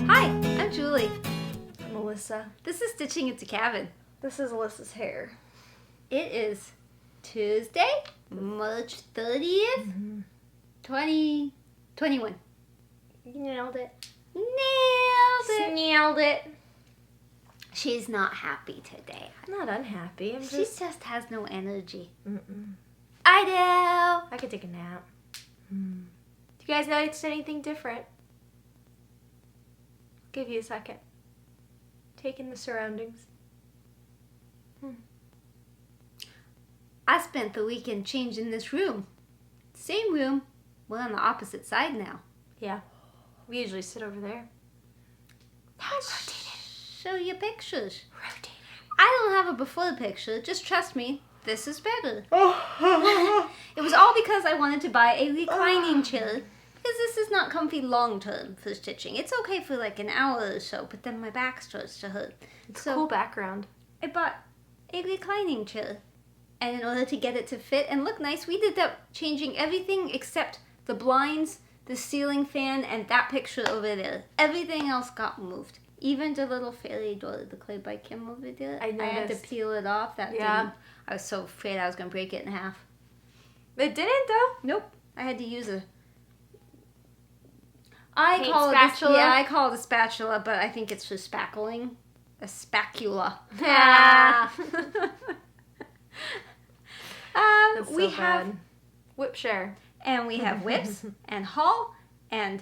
Hi, I'm Julie. I'm Melissa. This is StitchingAtTheCabin. This is Alyssa's hair. It is Tuesday, March 30th, 2021. You nailed it. Nailed it. She's not happy today. I'm not unhappy. She just has no energy. Mm-mm. I do. I could take a nap. Do you guys notice anything different? Give you a second. Take in the surroundings. I spent the weekend changing this room. Same room. We're on the opposite side now. Yeah. We usually sit over there. Show you pictures. Rotating. I don't have a before picture. Just trust me. This is better. It was all because I wanted to buy a reclining chair. Because this is not comfy long term for stitching. It's okay for like an hour or so, but then my back starts to hurt. It's a cool background. I bought a reclining chair. And in order to get it to fit and look nice, we did that changing everything except the blinds, the ceiling fan, and that picture over there. Everything else got moved. Even the little fairy door, the clay by Kim over there. I had to peel it off. That Yeah. I was so afraid I was going to break it in half. It didn't though. Nope. I had to use a... Paint spatula? I call it a spatula, but I think it's for spackling. A spacula. Yeah. That's we so have... bad. WIP SHARE. And we have whips and haul and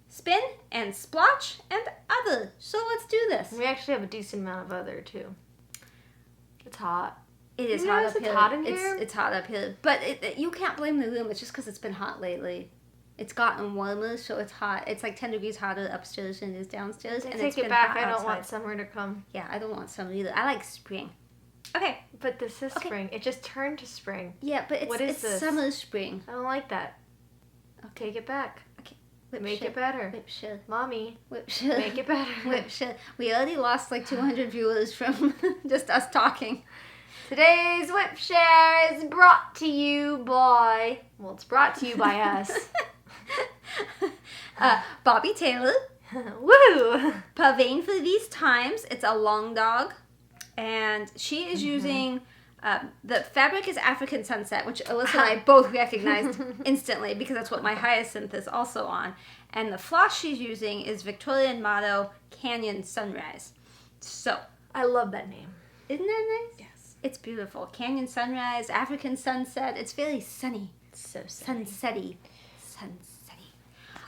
spin and splotch and other. So let's do this. We actually have a decent amount of other too. It's hot. It is You hot notice up it's here. hot in here? It's hot up here. But you can't blame the room. It's just because it's been hot lately. It's gotten warmer, so it's hot. It's like 10 degrees hotter upstairs than it is downstairs. I and take it's it been back. hot I don't outside. want summer to come. Yeah, I don't want summer either. I like spring. Okay. But this is Okay. spring. It just turned to spring. Yeah, but What is it's this? summer spring. I don't like that. Take it back. Whip Make share. it better. Whip share. Mommy, Whip share. make it better. Whip share. We already lost like 200 viewers from just us talking. Today's WIP SHARE is brought to you by... Well, it's brought to you by us. Bobbi Taylor. Woo! Pavane for these times. It's a long dog. And she is using... the fabric is African Sunset, which Alyssa and I both recognized instantly because that's what my hyacinth is also on. And the floss she's using is Victorian Motto Canyon Sunrise. So, I love that name. isn't that nice? Yes. It's beautiful. Canyon Sunrise, African Sunset. It's very sunny. So sunny. Sunsetty.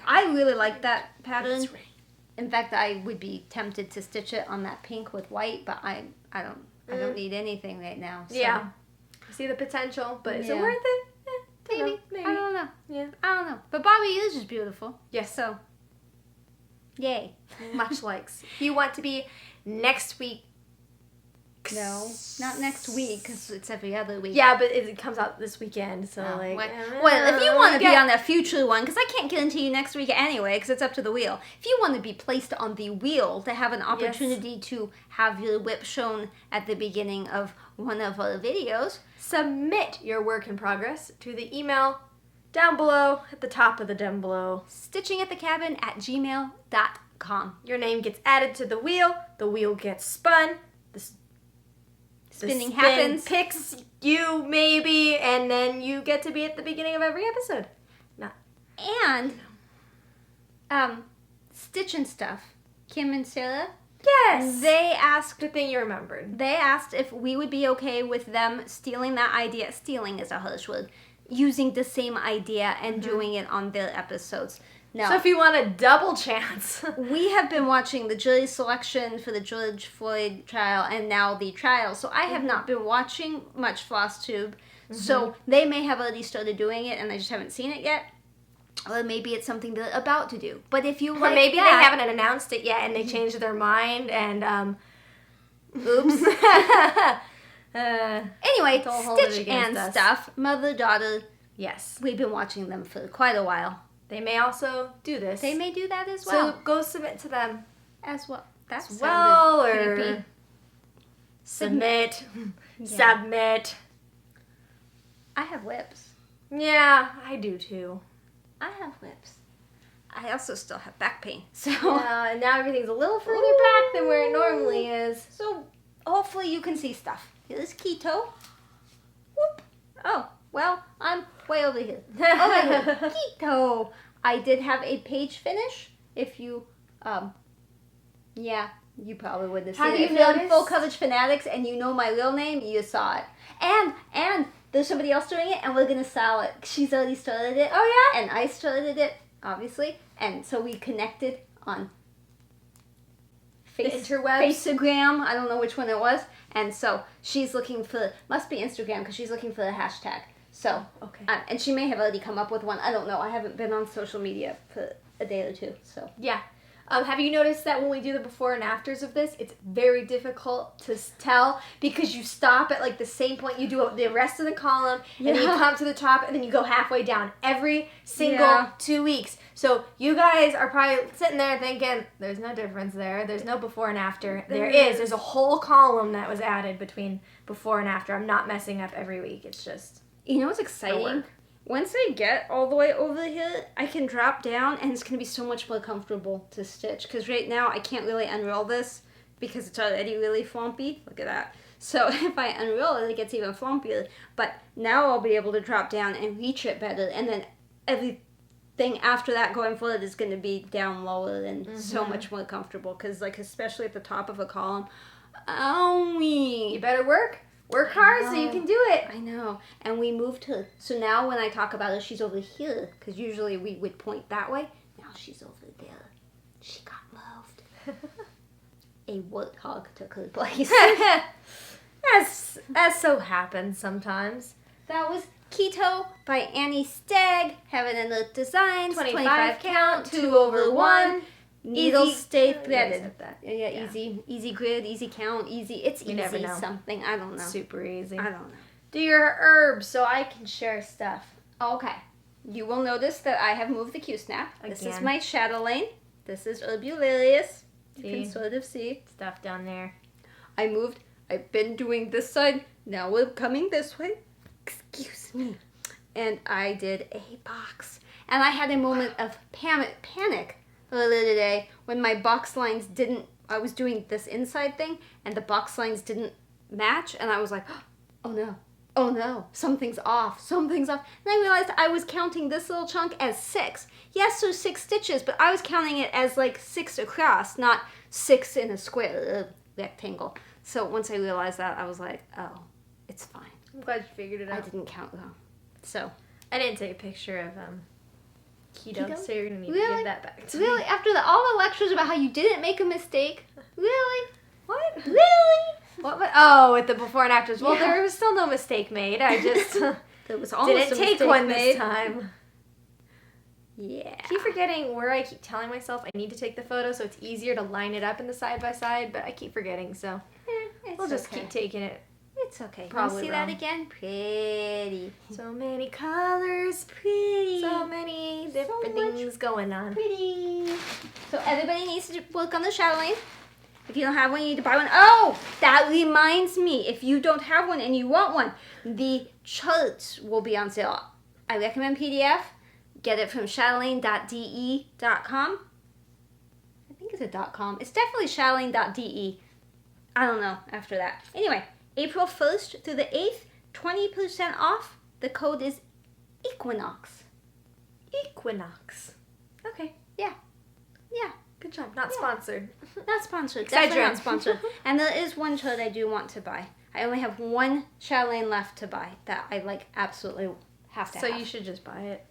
I really like that pattern. It's right. In fact, I would be tempted to stitch it on that pink with white, but I don't need anything right now. So. Yeah. I see the potential, but is it Yeah. worth it? Maybe. I don't know. Yeah. I don't know. But Bobbi is just beautiful. Yes. So, yay. Much likes. If you want to be next week. No, not next week because it's every other week. Yeah, but it comes out this weekend, so Oh, like... well, if you want to be on a future one, because I can't guarantee you next week anyway, because it's up to the wheel. If you want to be placed on the wheel to have an opportunity to have your whip shown at the beginning of one of our videos, submit your work in progress to the email down below, at the top of the down below. StitchingAtTheCabin@gmail.com. Your name gets added to the wheel gets spun, the Spinning spin happens. picks you maybe, and then you get to be at the beginning of every episode. And, Stitch and Stuff, Kim and Sarah, Yes! they asked Good thing you remembered. They asked if we would be okay with them stealing that idea. Stealing is a harsh word. Using the same idea and doing it on their episodes. Now, So if you want a double chance. we have been watching the jury selection for the George Floyd trial and now the trial. So I have not been watching much FlossTube. So they may have already started doing it and I just haven't seen it yet. Or maybe it's something they're about to do. But if you Or like maybe that, they haven't announced it yet and they changed their mind and, oops. Anyway, Don't hold it Stitch against and us. Stuff, mother-daughter, yes. we've been watching them for quite a while. They may also do this. They may do that as well. So go submit to them as well. That's as well, or creepy. submit. Yeah. Submit. I have whips. Yeah, I do too. I have whips. I also still have back pain. So and now everything's a little further back than where it normally is. So hopefully you can see stuff. Here's Keto. Whoop. Oh, well, I'm way over here. Over here. Keto. I did have a page finish. If you, yeah, you probably would have seen it. If you're in Full Coverage Fanatics and you know my real name, you saw it. And there's somebody else doing it, and we're going to sell it. She's already started it. Oh, yeah? And I started it, obviously. And so we connected on Instagram. I don't know which one it was. And so she's looking for, must be Instagram, because she's looking for the hashtag. So, okay. And she may have already come up with one. I don't know. I haven't been on social media for a day or two. So yeah. Have you noticed that when we do the before and afters of this, it's very difficult to tell because you stop at like the same point. You do the rest of the column, and then you come to the top, and then you go halfway down every single 2 weeks. So you guys are probably sitting there thinking, there's no difference there. There's no before and after. There is. There's a whole column that was added between before and after. I'm not messing up every week. It's just... You know what's exciting? Once I get all the way over here, I can drop down, and it's going to be so much more comfortable to stitch. Because right now, I can't really unroll this because it's already really flompy. Look at that. So if I unroll it, it gets even flompier. But now I'll be able to drop down and reach it better. And then everything after that going forward is going to be down lower and so much more comfortable. Because, like, especially at the top of a column, you better work. Work hard so you can do it. I know. And we moved her. So now when I talk about her, she's over here. Because usually we would point that way. Now she's over there. She got moved. A warthog took her place. As so happens sometimes. That was Keto by Annie Stagg. Heaven and Earth Designs. 25 count, 2/1. Needles stay threaded. Yeah. Easy grid, easy count, easy. It's easy never know. Something. I don't know. Super easy. I don't know. Do your herbs so I can share stuff. Okay. You will notice that I have moved the Q-snap. This is my Chatelaine. This is Herbularius. You can sort of see. Stuff down there. I've been doing this side. Now we're coming this way. Excuse me. And I did a box. And I had a moment of panic earlier today when my box lines I was doing this inside thing and the box lines didn't match and I was like, oh no, something's off. And I realized I was counting this little chunk as 6. Yes, there's 6 stitches, but I was counting it as like 6 across, not 6 in a square rectangle. So once I realized that, I was like, oh, it's fine. I'm glad you figured it out. I didn't count wrong. So I didn't take a picture of keto, so you're going to need to give that back to me. After all the lectures about how you didn't make a mistake? Really? What? Really? What? Oh, with the before and afters. Well, there was still no mistake made. I just there was almost didn't take one this time. Yeah. I keep forgetting where I keep telling myself I need to take the photo so it's easier to line it up in the side by side, but I keep forgetting, so we'll just keep taking it. It's okay. Probably see wrong. That again? Pretty. So many colors. Pretty. So many different things going on. Pretty. So everybody needs to work on the Chatelaine. If you don't have one, you need to buy one. Oh, that reminds me. If you don't have one and you want one, the charts will be on sale. I recommend PDF. Get it from chatelaine.de.com. I think it's a .com. It's definitely chatelaine.de. I don't know after that. Anyway. April 1st through the 8th, 20% off. The code is Equinox. Equinox. Okay. Yeah. Good job. Not sponsored. Not sponsored. Definitely not sponsored. And there is one chart I do want to buy. I only have one Chatelaine left to buy that I absolutely have to have. So you should just buy it.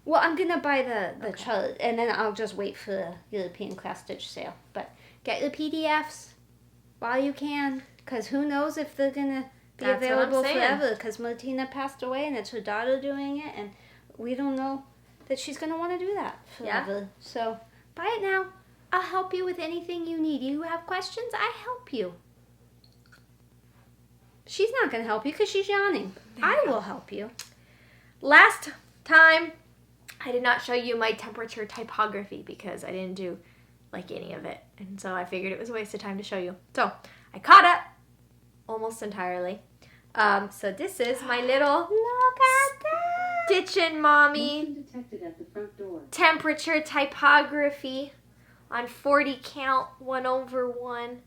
Well, I'm going to buy the chart, and then I'll just wait for the European Class Stitch sale. But get your PDFs while you can. Because who knows if they're going to be available forever. Because Martina passed away and it's her daughter doing it. And we don't know that she's going to want to do that forever. Yeah. So buy it now. I'll help you with anything you need. You have questions? I help you. She's not going to help you because she's yawning. I will help you. Last time, I did not show you my temperature typography because I didn't do any of it. And so I figured it was a waste of time to show you. So I caught up. Almost entirely. So this is my little look at that Stitchin' Mommy detected at the front door. Temperature typography on 40 count 1/1.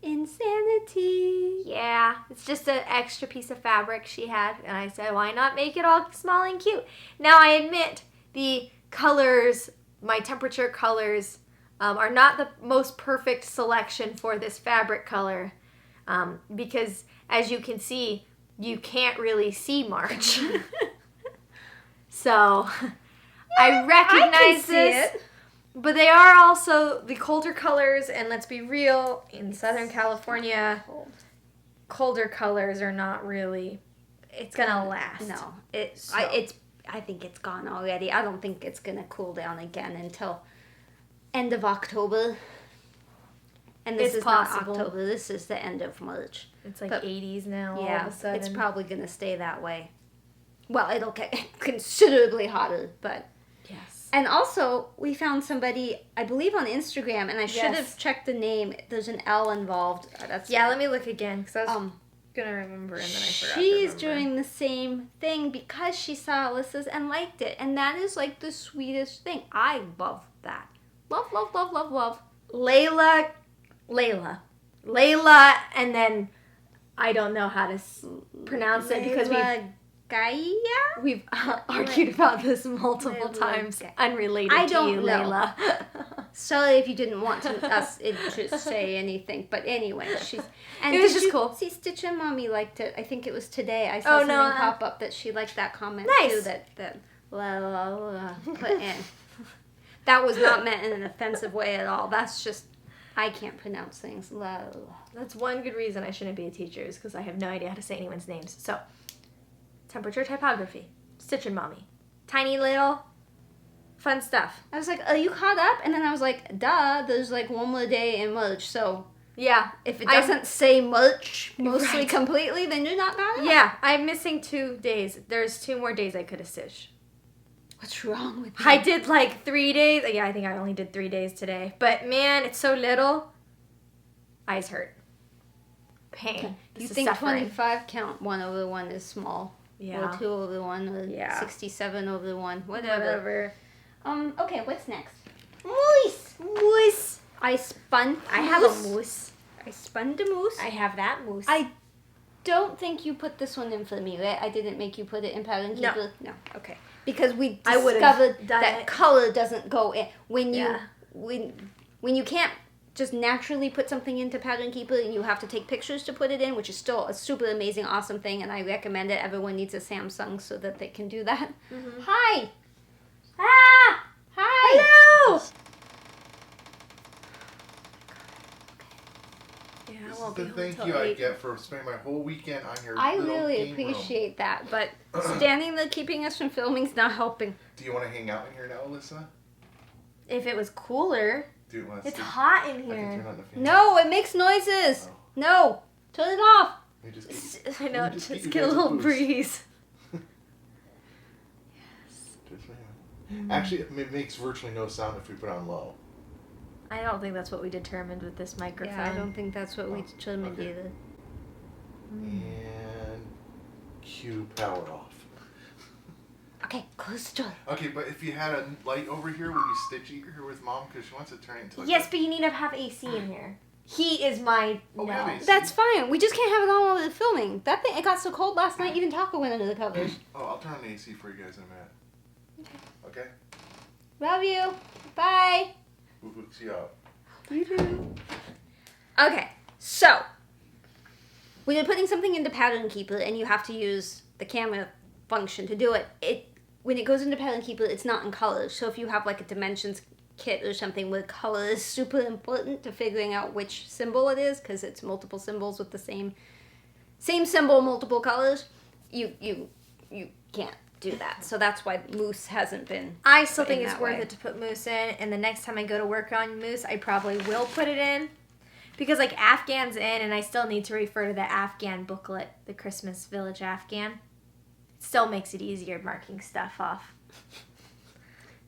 Insanity. Yeah, it's just an extra piece of fabric she had, and I said, why not make it all small and cute? Now I admit the colors, my temperature colors, are not the most perfect selection for this fabric color, because as you can see, you can't really see March. So I recognize this. But they are also the colder colors, and let's be real, in Southern California, colder colors are not really, it's gonna last. No, I think it's gone already. I don't think it's gonna cool down again until end of October. And this is possible. Not October, this is the end of March. It's like 80s now all Yeah, of a sudden. it's probably gonna stay that way. Well, it'll get considerably hotter, but... Yes. And also, we found somebody, I believe on Instagram, and I should Yes. have checked the name. There's an L involved. Yeah, let me look again, because I was going to remember, and then I forgot to She's remember. doing the same thing because she saw Alyssa's and liked it. And that is like the sweetest thing. I love that. Love, love, love, love, love. Layla, and then I don't know how to pronounce it because we've argued about this multiple times. Unrelated I to don't you, know. Layla. Sorry if you didn't want us to say anything, but anyway, she's. And It was did just you cool. See, Stitch and Mommy liked it. I think it was today. I saw something pop up that she liked that comment Nice. too. That la la la put in. That was not meant in an offensive way at all. That's just I can't pronounce things. La la. That's one good reason I shouldn't be a teacher is because I have no idea how to say anyone's names. So, temperature typography, Stitch and Mommy, tiny little fun stuff. I was like, are you caught up? And then I was like, duh, there's like one more day in March, so Yeah. if it doesn't say March mostly Right. completely, then you're not caught up. Yeah, I'm missing 2 days. There's 2 more days I could have stitched. What's wrong with you? I did like 3 days. Yeah, I think I only did 3 days today. But man, it's so little. Eyes hurt. Pain. You This is think suffering. 25 count 1/1 is small? Yeah. Or 2/1 or Yeah. 67/1, whatever. Whatever. Okay, what's next? Moose! Moose. I spun. I have a moose. I spun the moose. I have that moose. I don't think you put this one in for me, right? I didn't make you put it in pattern No. keeper? No. Okay. Because we I would've discovered done that it. color doesn't go in. When you Yeah. when you can't just naturally put something into pattern keeper and you have to take pictures to put it in, which is still a super amazing, awesome thing, and I recommend it. Everyone needs a Samsung so that they can do that. Mhm. Hi! Ah! Hi! Hello! Yeah, I This won't is be the home thank till you I 8. get for spending my whole weekend on your I little really game appreciate that, but standing there keeping us from filming is not helping. room. Do you want to hang out in here now, Alyssa? If it was cooler. Do you want to It's see? hot in I can turn here. on the fan. No, it makes noises! Oh. No! Turn it off! Let me just I know, just just get get you a guys a little boost. breeze. just a minute. Actually, it makes virtually no sound if we put it on low. I don't think that's what we determined with this microphone. Yeah, I don't think that's what we Oh, determined okay. either. And cue power off. Okay, close the door. Okay, but if you had a light over here, would you stitch here with Mom? Because she wants to turn it into like Yes, a- but you need to have AC in here. Heat is my Oh, we have no. AC. That's fine. We just can't have it on while we're filming. That thing, it got so cold last night, even Taco went under the covers. Oh, I'll turn on the AC for you guys in a minute. Okay? Love you. Bye. Who hooks you up? You do. Okay, so when you're putting something into Pattern Keeper and you have to use the camera function to do it, when it goes into Pattern Keeper, it's not in color. So if you have like a dimensions kit or something where color is super important to figuring out which symbol it is, because it's multiple symbols with the same symbol, multiple colors, you can't do that. So that's why Moose hasn't been. I still think in it's that worth way. it to put moose in, and the next time I go to work on moose, I probably will put it in. Because like Afghan's in, and I still need to refer to the Afghan booklet, the Christmas Village Afghan. It still makes it easier marking stuff off.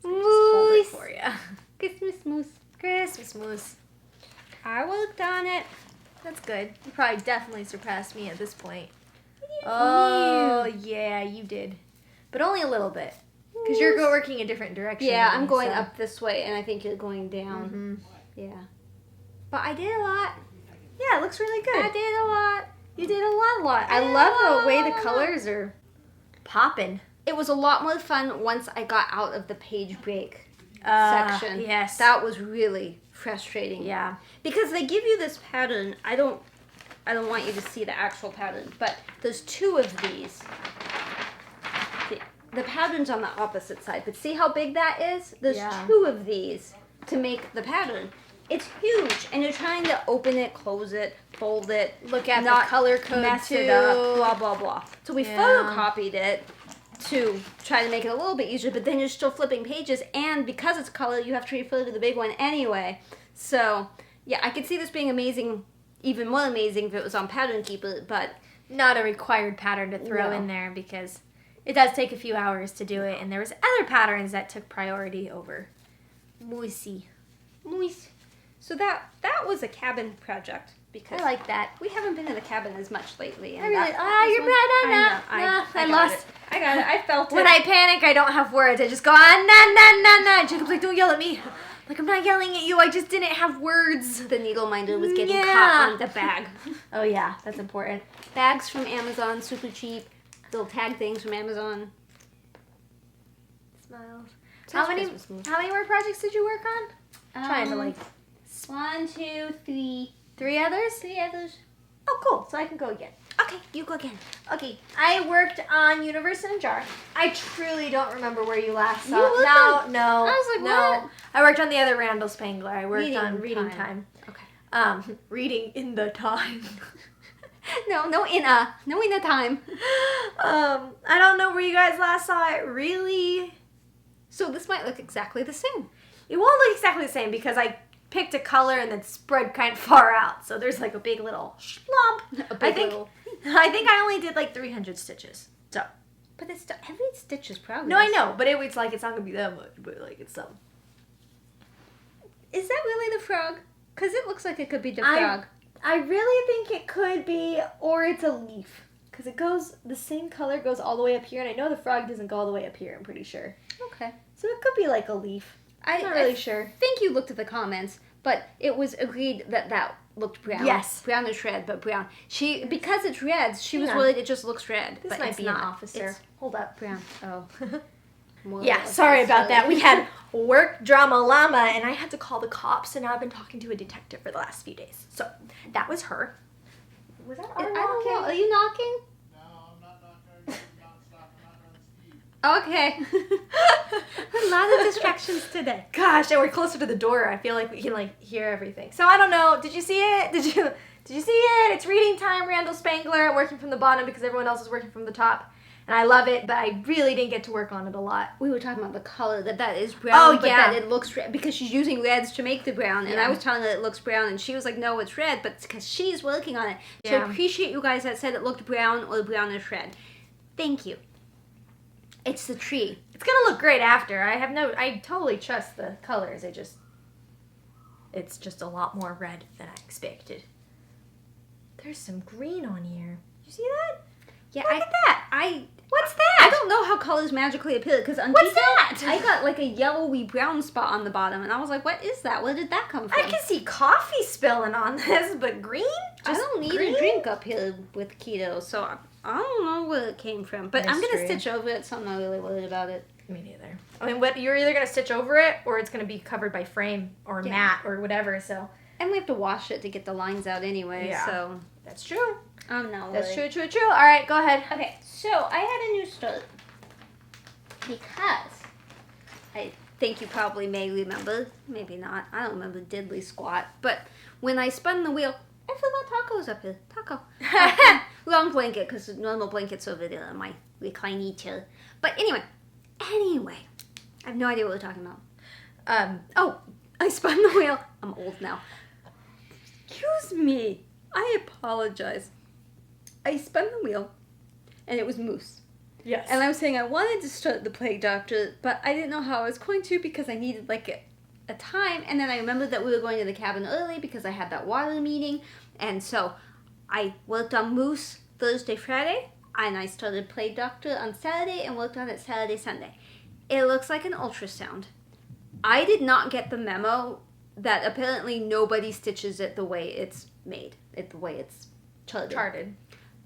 So I just hold it Moose. for you. Christmas Moose. Christmas moose. I worked on it. That's good. You probably definitely surpassed me at this point. do you Oh, yeah, you did. But only a little bit. Because you're working a different direction. Yeah, I'm going up this way, and I think you're going down. Mm-hmm. Yeah. But I did a lot. Yeah, it looks really good. I did a lot. You did a lot. I love the way the colors are popping. It was a lot more fun once I got out of the page break section. Yes. That was really frustrating. Yeah. Because they give you this pattern. I don't want you to see the actual pattern, but there's 2 of these. The pattern's on the opposite side, but see how big that is? There's 2 of these to make the pattern. It's huge, and you're trying to open it, close it, fold it, look at not the color code mess too. it up, blah, blah, blah. So we photocopied it to try to make it a little bit easier, but then you're still flipping pages, and because it's color, you have to refill to the big one anyway. So, yeah, I could see this being amazing, even more amazing if it was on Pattern Keeper, but not a required pattern to throw in there because it does take a few hours to do it, and there was other patterns that took priority over. Moisey. So that was a cabin project. Because I like that. We haven't been in the cabin as much lately. And you're bad. I lost. I got it. I felt it. When I panic, I don't have words. I just go, nah. Jacob's like, don't yell at me. Like, I'm not yelling at you. I just didn't have words. The needle minder was getting caught on the bag. Oh, yeah. That's important. Bags from Amazon, super cheap. Little tag things from Amazon. Smiles. How many more projects did you work on? Trying to, like... 1, 2, 3. 3 others? 3 others. Oh, cool. So I can go again. Okay, you go again. Okay, I worked on Universe in a Jar. I truly don't remember where you last saw it. No. I was like, what? I worked on the otother Randall Spangler. I worked on Reading Time. Okay. Reading in the Time. No in a time. I don't know where you guys last saw it, really. So this might look exactly the same. It won't look exactly the same because I picked a color and then spread kind of far out. So there's like a big little slump. I think I only did like 300 stitches. So, but it's every stitch is progress. No, I know, but it's like it's not gonna be that much, but like it's some. Is that really the frog? Because it looks like it could be the frog. I really think it could be, or it's a leaf. Because the same color goes all the way up here, and I know the frog doesn't go all the way up here, I'm pretty sure. Okay. So it could be like a leaf. I'm not really sure. I think you looked at the comments, but it was agreed that looked brown. Yes. Brownish red, but brown. Because it's red, she was worried it just looks red. This but might it's be not. an officer. It's hold up. Brown. Oh. Yeah, sorry about that. We had work drama llama, and I had to call the cops, and now I've been talking to a detective for the last few days. So that was her. Was that our knocking? I don't know. Are you knocking? No, I'm not knocking. I'm not Okay. A lot of distractions today. Gosh, and we're closer to the door. I feel like we can like hear everything. So I don't know. Did you see it? Did you see it? It's Reading Time, Randall Spangler. I'm working from the bottom because everyone else is working from the top. And I love it, but I really didn't get to work on it a lot. We were talking about the color, that is brown, but yeah. that it looks red, because she's using reds to make the brown, and I was telling her it looks brown, and she was like, no, it's red, but it's because she's working on it. So I appreciate you guys that said it looked brown or brownish red. Thank you. It's the tree. It's gonna look great after. I totally trust the colors. It's just a lot more red than I expected. There's some green on here. You see that? Yeah, Look at that. What's that? I don't know how colors magically appear, because on What's Gecko, that? I got like a yellowy brown spot on the bottom, and I was like, what is that? Where did that come from? I can see coffee spilling on this, but green? I don't need a drink up here with keto, so I don't know where it came from. But I'm going to stitch over it, so I'm not really worried about it. Me neither. I mean, you're either going to stitch over it, or it's going to be covered by frame, or matte, or whatever, so. And we have to wash it to get the lines out anyway, so. That's true. I'm not worried. That's true. All right, go ahead. Okay, so I had a new start because I think you probably may remember, maybe not, I don't remember diddly squat, but when I spun the wheel, I forgot Taco's up here. Taco. Wrong blanket, because the normal blanket's over there on my reclining chair. But anyway, I have no idea what we're talking about. I spun the wheel. I'm old now. Excuse me. I apologize. I spun the wheel, and it was moose. Yes. And I was saying I wanted to start the Plague Doctor, but I didn't know how I was going to because I needed like a time. And then I remembered that we were going to the cabin early because I had that water meeting. And so I worked on Moose Thursday, Friday, and I started Plague Doctor on Saturday and worked on it Saturday, Sunday. It looks like an ultrasound. I did not get the memo that apparently nobody stitches it the way it's made, the way it's charted.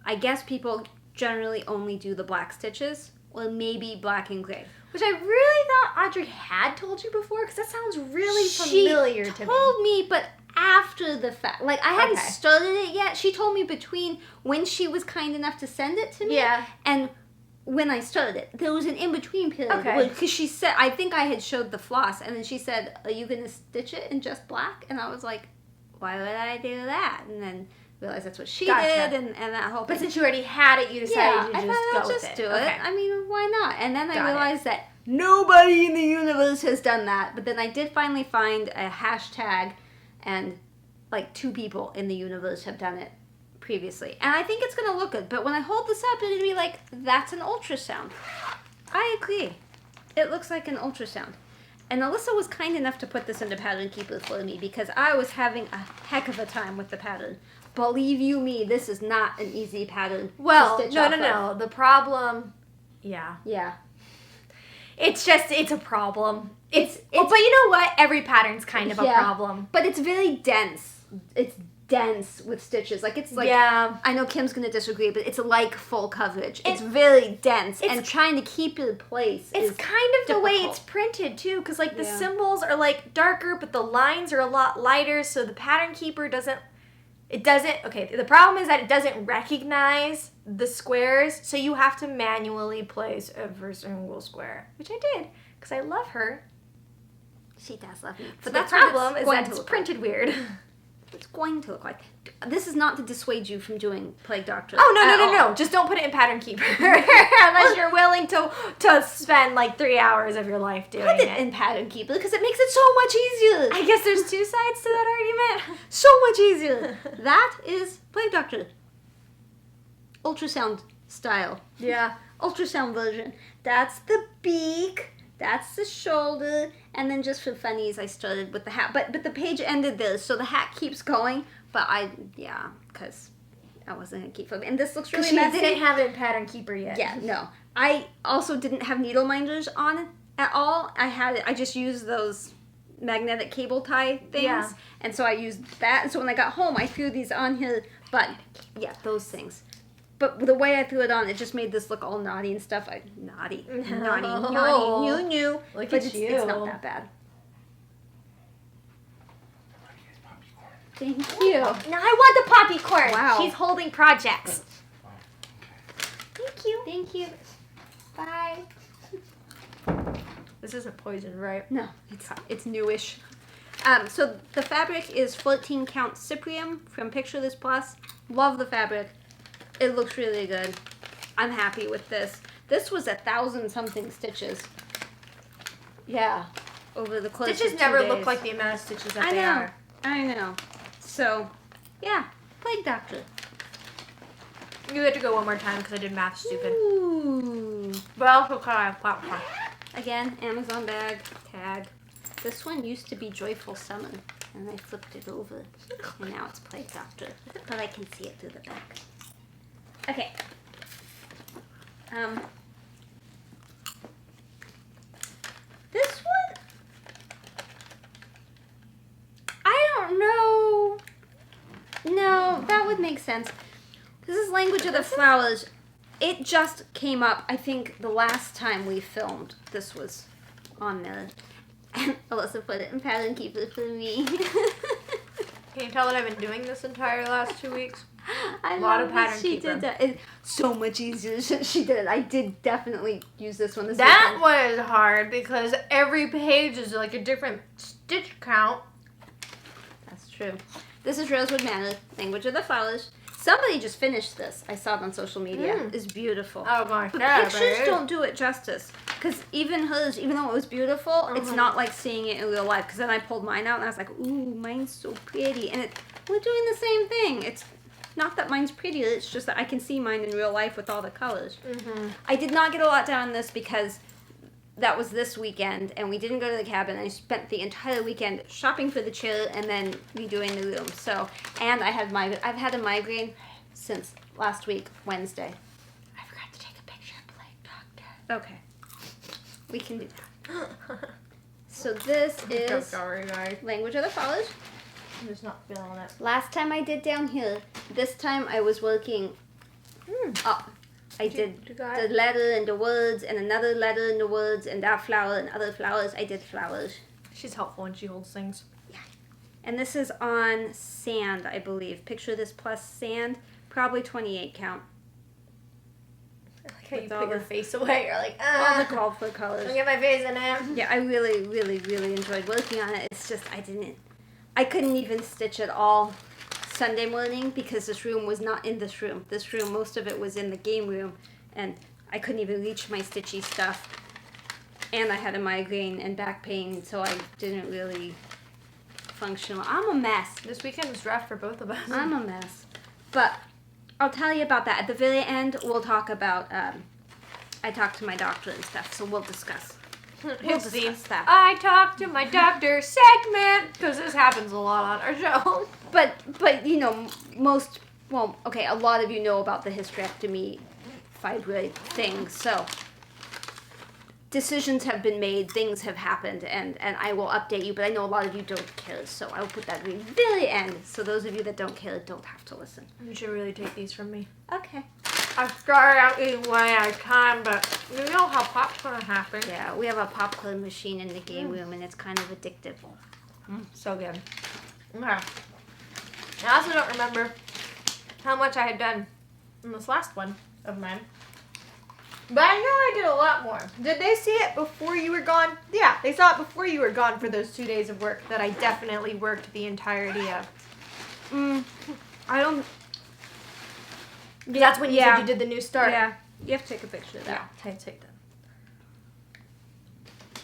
I guess people generally only do the black stitches, or maybe black and gray. Which I really thought Audrey had told you before, because that sounds really familiar to me. She told me, but after the fact. Like, I hadn't started it yet. She told me between when she was kind enough to send it to me and when I started it. There was an in-between period. Okay. Because she said, I think I had showed the floss, and then she said, are you going to stitch it in just black? And I was like, why would I do that? And then realized that's what she did, and that whole thing. But since you already had it, you decided to just go with it. Do it. I mean, why not? And then I realized that nobody in the universe has done that. But then I did finally find a hashtag, and like 2 people in the universe have done it previously. And I think it's going to look good. But when I hold this up, it's going to be like, that's an ultrasound. I agree. It looks like an ultrasound. And Alyssa was kind enough to put this into Pattern Keeper for me because I was having a heck of a time with the pattern. Believe you me, this is not an easy pattern to stitch no. The problem... Yeah. It's a problem. But you know what? Every pattern's kind of a problem. But it's very dense. It's dense with stitches. Like, it's like... Yeah. I know Kim's going to disagree, but it's like full coverage. It's very dense. And trying to keep it in place It's kind of the way it's printed, too. Because, like, the symbols are, like, darker, but the lines are a lot lighter. So the Pattern Keeper doesn't... Okay, the problem is that it doesn't recognize the squares, so you have to manually place every single square, which I did, because I love her. She does love me. But the problem is that it's printed weird. It's going to look like. This is not to dissuade you from doing Plague Doctor. Oh, no. Just don't put it in Pattern Keeper. Unless you're willing to spend like 3 hours of your life doing it. Put it in Pattern Keeper because it makes it so much easier. I guess there's 2 sides to that argument. So much easier. That is Plague Doctor. Ultrasound style. Yeah. Ultrasound version. That's the beak. That's the shoulder, and then just for funnies, I started with the hat. But the page ended there, so the hat keeps going. But because I wasn't gonna keep it. And this looks really messy. You didn't have it in Pattern Keeper yet. Yeah, no. I also didn't have needle minders on it at all. I just used those magnetic cable tie things, and so I used that. And so when I got home, I threw these on here. But yeah, those things. But the way I threw it on, it just made this look all naughty and stuff. Naughty, new. Look But at you. It's not that bad. Thank you. Now I want the poppy corn. Wow. She's holding projects. Thank you. Bye. This isn't poison, right? No, it's newish. So the fabric is 14 count Cyprium from Picture This Plus. Love the fabric. It looks really good. I'm happy with this. This was 1,000-something stitches. Yeah, over the course of 2 days. Stitches never look like the amount of stitches that they are. I know. So, yeah, Plague Doctor. You had to go one more time because I did math stupid. Ooh. Well, okay. Again, Amazon bag, tag. This one used to be Joyful Summer, and I flipped it over, and now it's Plague Doctor. But I can see it through the back. Okay. This one, I don't know. No, that would make sense. This is Language of the Flowers. It just came up, I think, the last time we filmed. This was on there. And Alyssa put it in Pattern Keeper for me. Can you tell what I've been doing this entire last 2 weeks? A lot of Pattern she Keeper. Did that. It's so much easier since she did it. I did definitely use this one. That was hard because every page is like a different stitch count. That's true. This is Rosewood Manor, Language of the Flowers. Somebody just finished this. I saw it on social media. It's beautiful. Oh my but god. Pictures don't do it justice. Because even hers, even though it was beautiful, it's not like seeing it in real life. Because then I pulled mine out and I was like, ooh, mine's so pretty. And we're doing the same thing. It's not that mine's prettier, it's just that I can see mine in real life with all the colors. I did not get a lot done on this because that was this weekend and we didn't go to the cabin. I spent the entire weekend shopping for the chair and then redoing the room. So, and I've had a migraine since last week, Wednesday. I forgot to take a picture of Plague Doctor. Okay. We can do that. So this is sorry, guys. Language of the Flowers. I'm just not feeling it. Last time I did down here. This time I was working up. I did the letter and the words and another letter and the words and that flower and other flowers. I did flowers. She's helpful when she holds things. Yeah. And this is on sand, I believe. Picture this plus sand. Probably 28 count. I like how you put your face away. You're like, all the called for colors. Don't get my face in it. Yeah, I really, really, really enjoyed working on it. It's just I couldn't even stitch at all Sunday morning because this room was not in this room. This room, most of it was in the game room, and I couldn't even reach my stitchy stuff. And I had a migraine and back pain, so I didn't really function. I'm a mess. This weekend was rough for both of us. I'm a mess. But I'll tell you about that. At the very end, we'll talk about, I talked to my doctor and stuff, so we'll discuss. We'll discuss that. I talked to my doctor segment, because this happens a lot on our show. But you know, a lot of you know about the hysterectomy fibroid thing, so decisions have been made, things have happened, and I will update you, but I know a lot of you don't care, so I will put that at the very end, so those of you that don't care don't have to listen. You should really take these from me. Okay. I started out eating one at a time, but you know how popcorn happens. Yeah, we have a popcorn machine in the game room, and it's kind of addictive. So good. Okay. I also don't remember how much I had done in this last one of mine. But I know I did a lot more. Did they see it before you were gone? Yeah, they saw it before you were gone for those 2 days of work that I definitely worked the entirety of. I don't... That's when you said you did the new start. Yeah, you have to take a picture of that. Yeah, take that.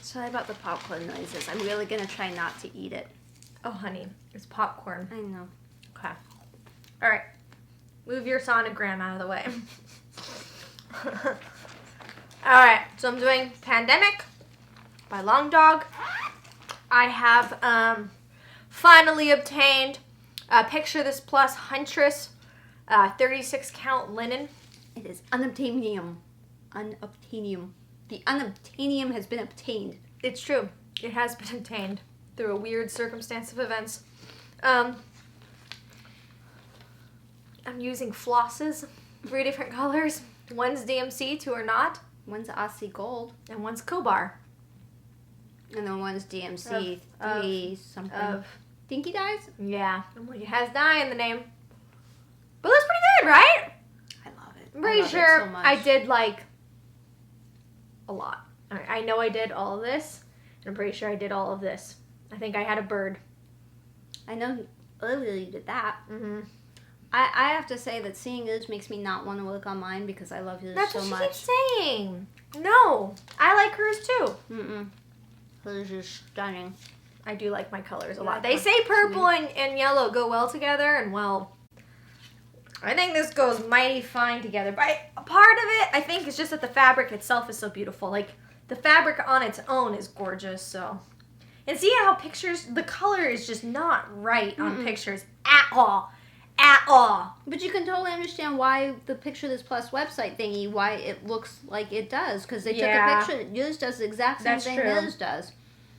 Sorry about the popcorn noises. I'm really going to try not to eat it. Oh, honey, it's popcorn. I know. Okay. All right. Move your sonogram out of the way. All right. So I'm doing Pandemic by Long Dog. I have finally obtained Picture This Plus Huntress 36 count linen. It is unobtainium. Unobtainium. The unobtainium has been obtained. It's true. It has been obtained through a weird circumstance of events. I'm using flosses, 3 different colors. One's DMC, 2 are not. One's Aussie Gold. And one's Kobar. And then one's DMC, 3 something. Of Dinky Dyes? Yeah. It has dye in the name. But that's pretty good, right? I love it. I'm pretty I love sure it so much. I did like a lot. I know I did all of this. And I'm pretty sure I did all of this. I think I had a bird. I know earlier you did that. Mm-hmm. I have to say that seeing yours makes me not want to work on mine because I love yours so much. That's what she keeps saying. No. I like hers too. Mm-mm. Hers is stunning. I do like my colors a You lot. like They my say purple and yellow go well together, and well, I think this goes mighty fine together. But a part of it, I think, is just that the fabric itself is so beautiful. Like, the fabric on its own is gorgeous, so. And see how pictures, the color is just not right on pictures at all. At all. But you can totally understand why the Picture This Plus website thingy, why it looks like it does. Because they took a picture. Yours does the exact same thing yours does.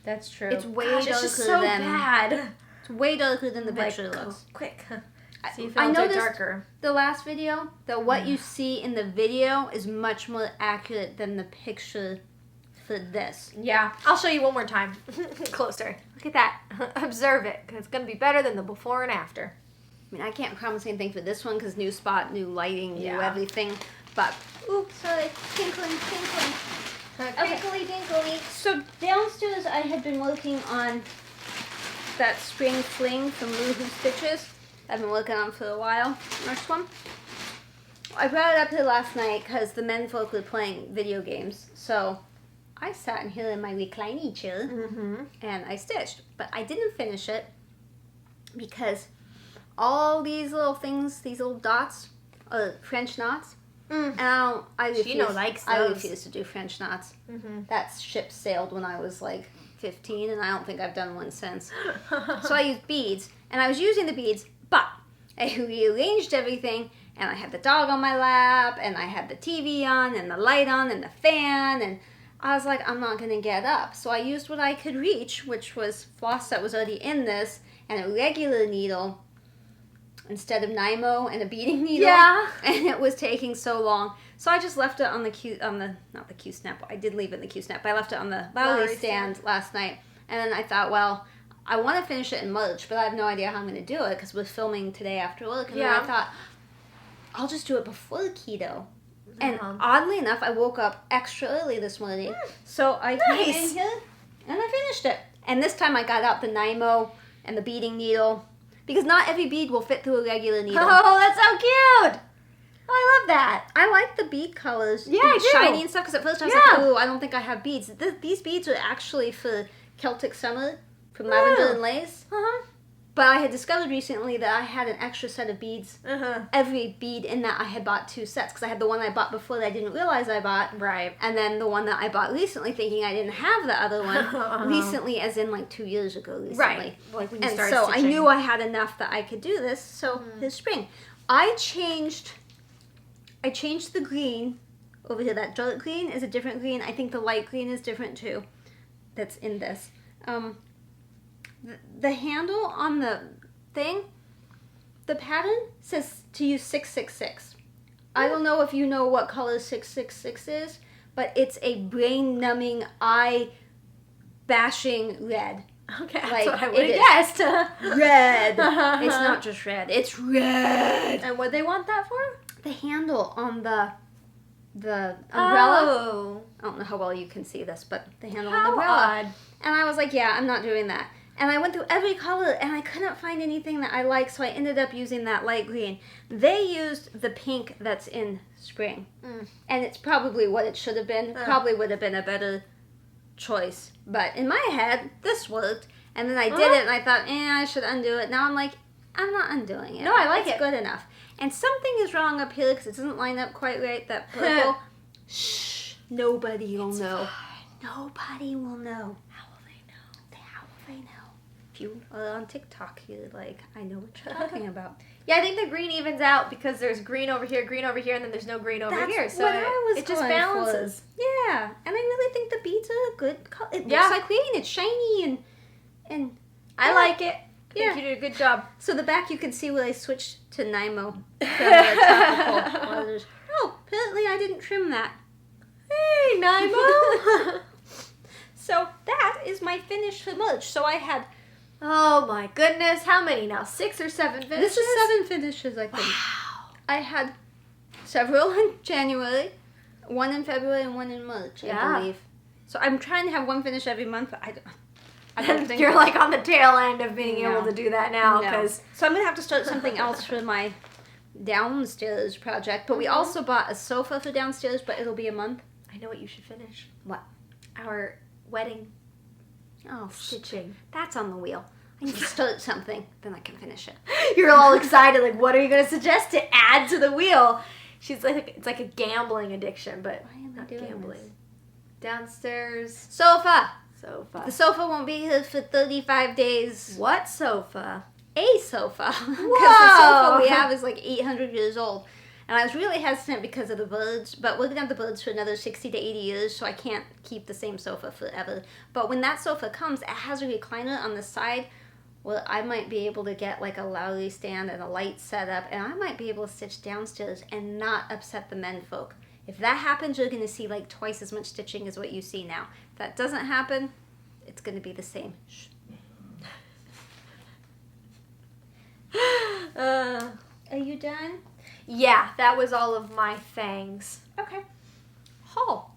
That's true. It's way Gosh, darker it's just so than bad. It's way darker than the Like, picture looks. Quick. See if I it'll get noticed darker. the last video that what you see in the video is much more accurate than the picture for this. Yeah, I'll show you one more time. Closer. Look at that. Observe it, because it's going to be better than the before and after. I mean, I can't promise anything for this one because new spot, new lighting, new Yeah. everything. But, oops, sorry, tinkling. Tinkly, tinkly. So downstairs I had been working on that spring fling from Woohoo Stitches. I've been working on for a while. Next one. I brought it up here last night because the men folk were playing video games. So I sat in here in my reclining chair and I stitched. But I didn't finish it because all these little things, these little dots, are French knots. And I refuse to do French knots. That ship sailed when I was like 15 and I don't think I've done one since. So I used beads and I was using the beads, but I rearranged everything and I had the dog on my lap and I had the TV on and the light on and the fan and I was like, I'm not going to get up. So I used what I could reach, which was floss that was already in this, and a regular needle instead of Nymo and a beading needle. Yeah. And it was taking so long. So I just left it on not the Q-snap. I did leave it in the Q-snap, but I left it on the Bobbi stand last night. And then I thought, well, I want to finish it in March, but I have no idea how I'm going to do it because we're filming today after work. And then I thought, I'll just do it before keto. And oddly enough, I woke up extra early this morning. So I came in here and I finished it. And this time I got out the Nymo and the beading needle because not every bead will fit through a regular needle. Oh, that's so cute. I love that. I like the bead colors. Yeah, I do. Shiny and stuff because at first I was like, oh, I don't think I have beads. These beads are actually for Celtic Summer from Lavender and Lace. But I had discovered recently that I had an extra set of beads. Every bead in that I had bought 2 sets because I had the one I bought before that I didn't realize I bought. Right. And then the one that I bought recently thinking I didn't have the other one. Recently as in like 2 years ago recently. Right. Like when you started so stitching. I knew I had enough that I could do this. So this spring. I changed the green over here. That dark green is a different green. I think the light green is different too. That's in this. The handle on the thing, the pattern says to use 666. I don't know if you know what color 666 is, but it's a brain-numbing, eye-bashing red. Okay, that's Like, what I would it have guessed. Red. It's not just red. It's red. And what they want that for? The handle on the umbrella. Oh. I don't know how well you can see this, but the handle on How the umbrella. odd. And I was like, yeah, I'm not doing that. And I went through every color, and I couldn't find anything that I liked, so I ended up using that light green. They used the pink that's in spring. And it's probably what it should have been. Probably would have been a better choice. But in my head, this worked. And then I did it, and I thought, I should undo it. Now I'm like, I'm not undoing it. No, I like it's it. Good enough. And something is wrong up here, because it doesn't line up quite right, that purple. Shh. Nobody will know. Nobody will know. How will they know? How will they know? If you are on TikTok, you're like, I know what you're talking about. Yeah, I think the green evens out because there's green over here, and then there's no green over here. So what I was it just going balances. for. Yeah, and I really think the beads are a good color. It Yeah. looks like green. It's shiny and I like it. I Yeah. think you did a good job. So the back you can see where I switched to Nymo from the tropical colors. Oh, apparently I didn't trim that. Hey, Nymo. So that is my finish for March. So I had... Oh my goodness. How many now? 6 or 7 finishes? This is 7 finishes, I think. Wow. I had several in January, 1 in February, and 1 in March, I believe. So I'm trying to have 1 finish every month, but I don't think... You're like on the tail end of being No. able to do that now. No. Because So I'm going to have to start something else for my downstairs project. But we also bought a sofa for downstairs, but it'll be a month. I know what you should finish. What? Our wedding Oh, stitching. that's on the wheel. I need to start something, then I can finish it. You're all excited, like, what are you going to suggest to add to the wheel? She's like, it's like a gambling addiction, but Why am I not doing gambling. this? Downstairs Sofa! sofa. The sofa won't be here for 35 days. What sofa? A sofa. Because the Whoa! sofa we have is like 800 years old. And I was really hesitant because of the birds, but we're going to have the birds for another 60 to 80 years, so I can't keep the same sofa forever. But when that sofa comes, it has a recliner on the side where I might be able to get like a Lowry stand and a light setup, and I might be able to stitch downstairs and not upset the men folk. If that happens, you're going to see like twice as much stitching as what you see now. If that doesn't happen, it's going to be the same. Shh. Are you done? Yeah, that was all of my things. Okay. Haul.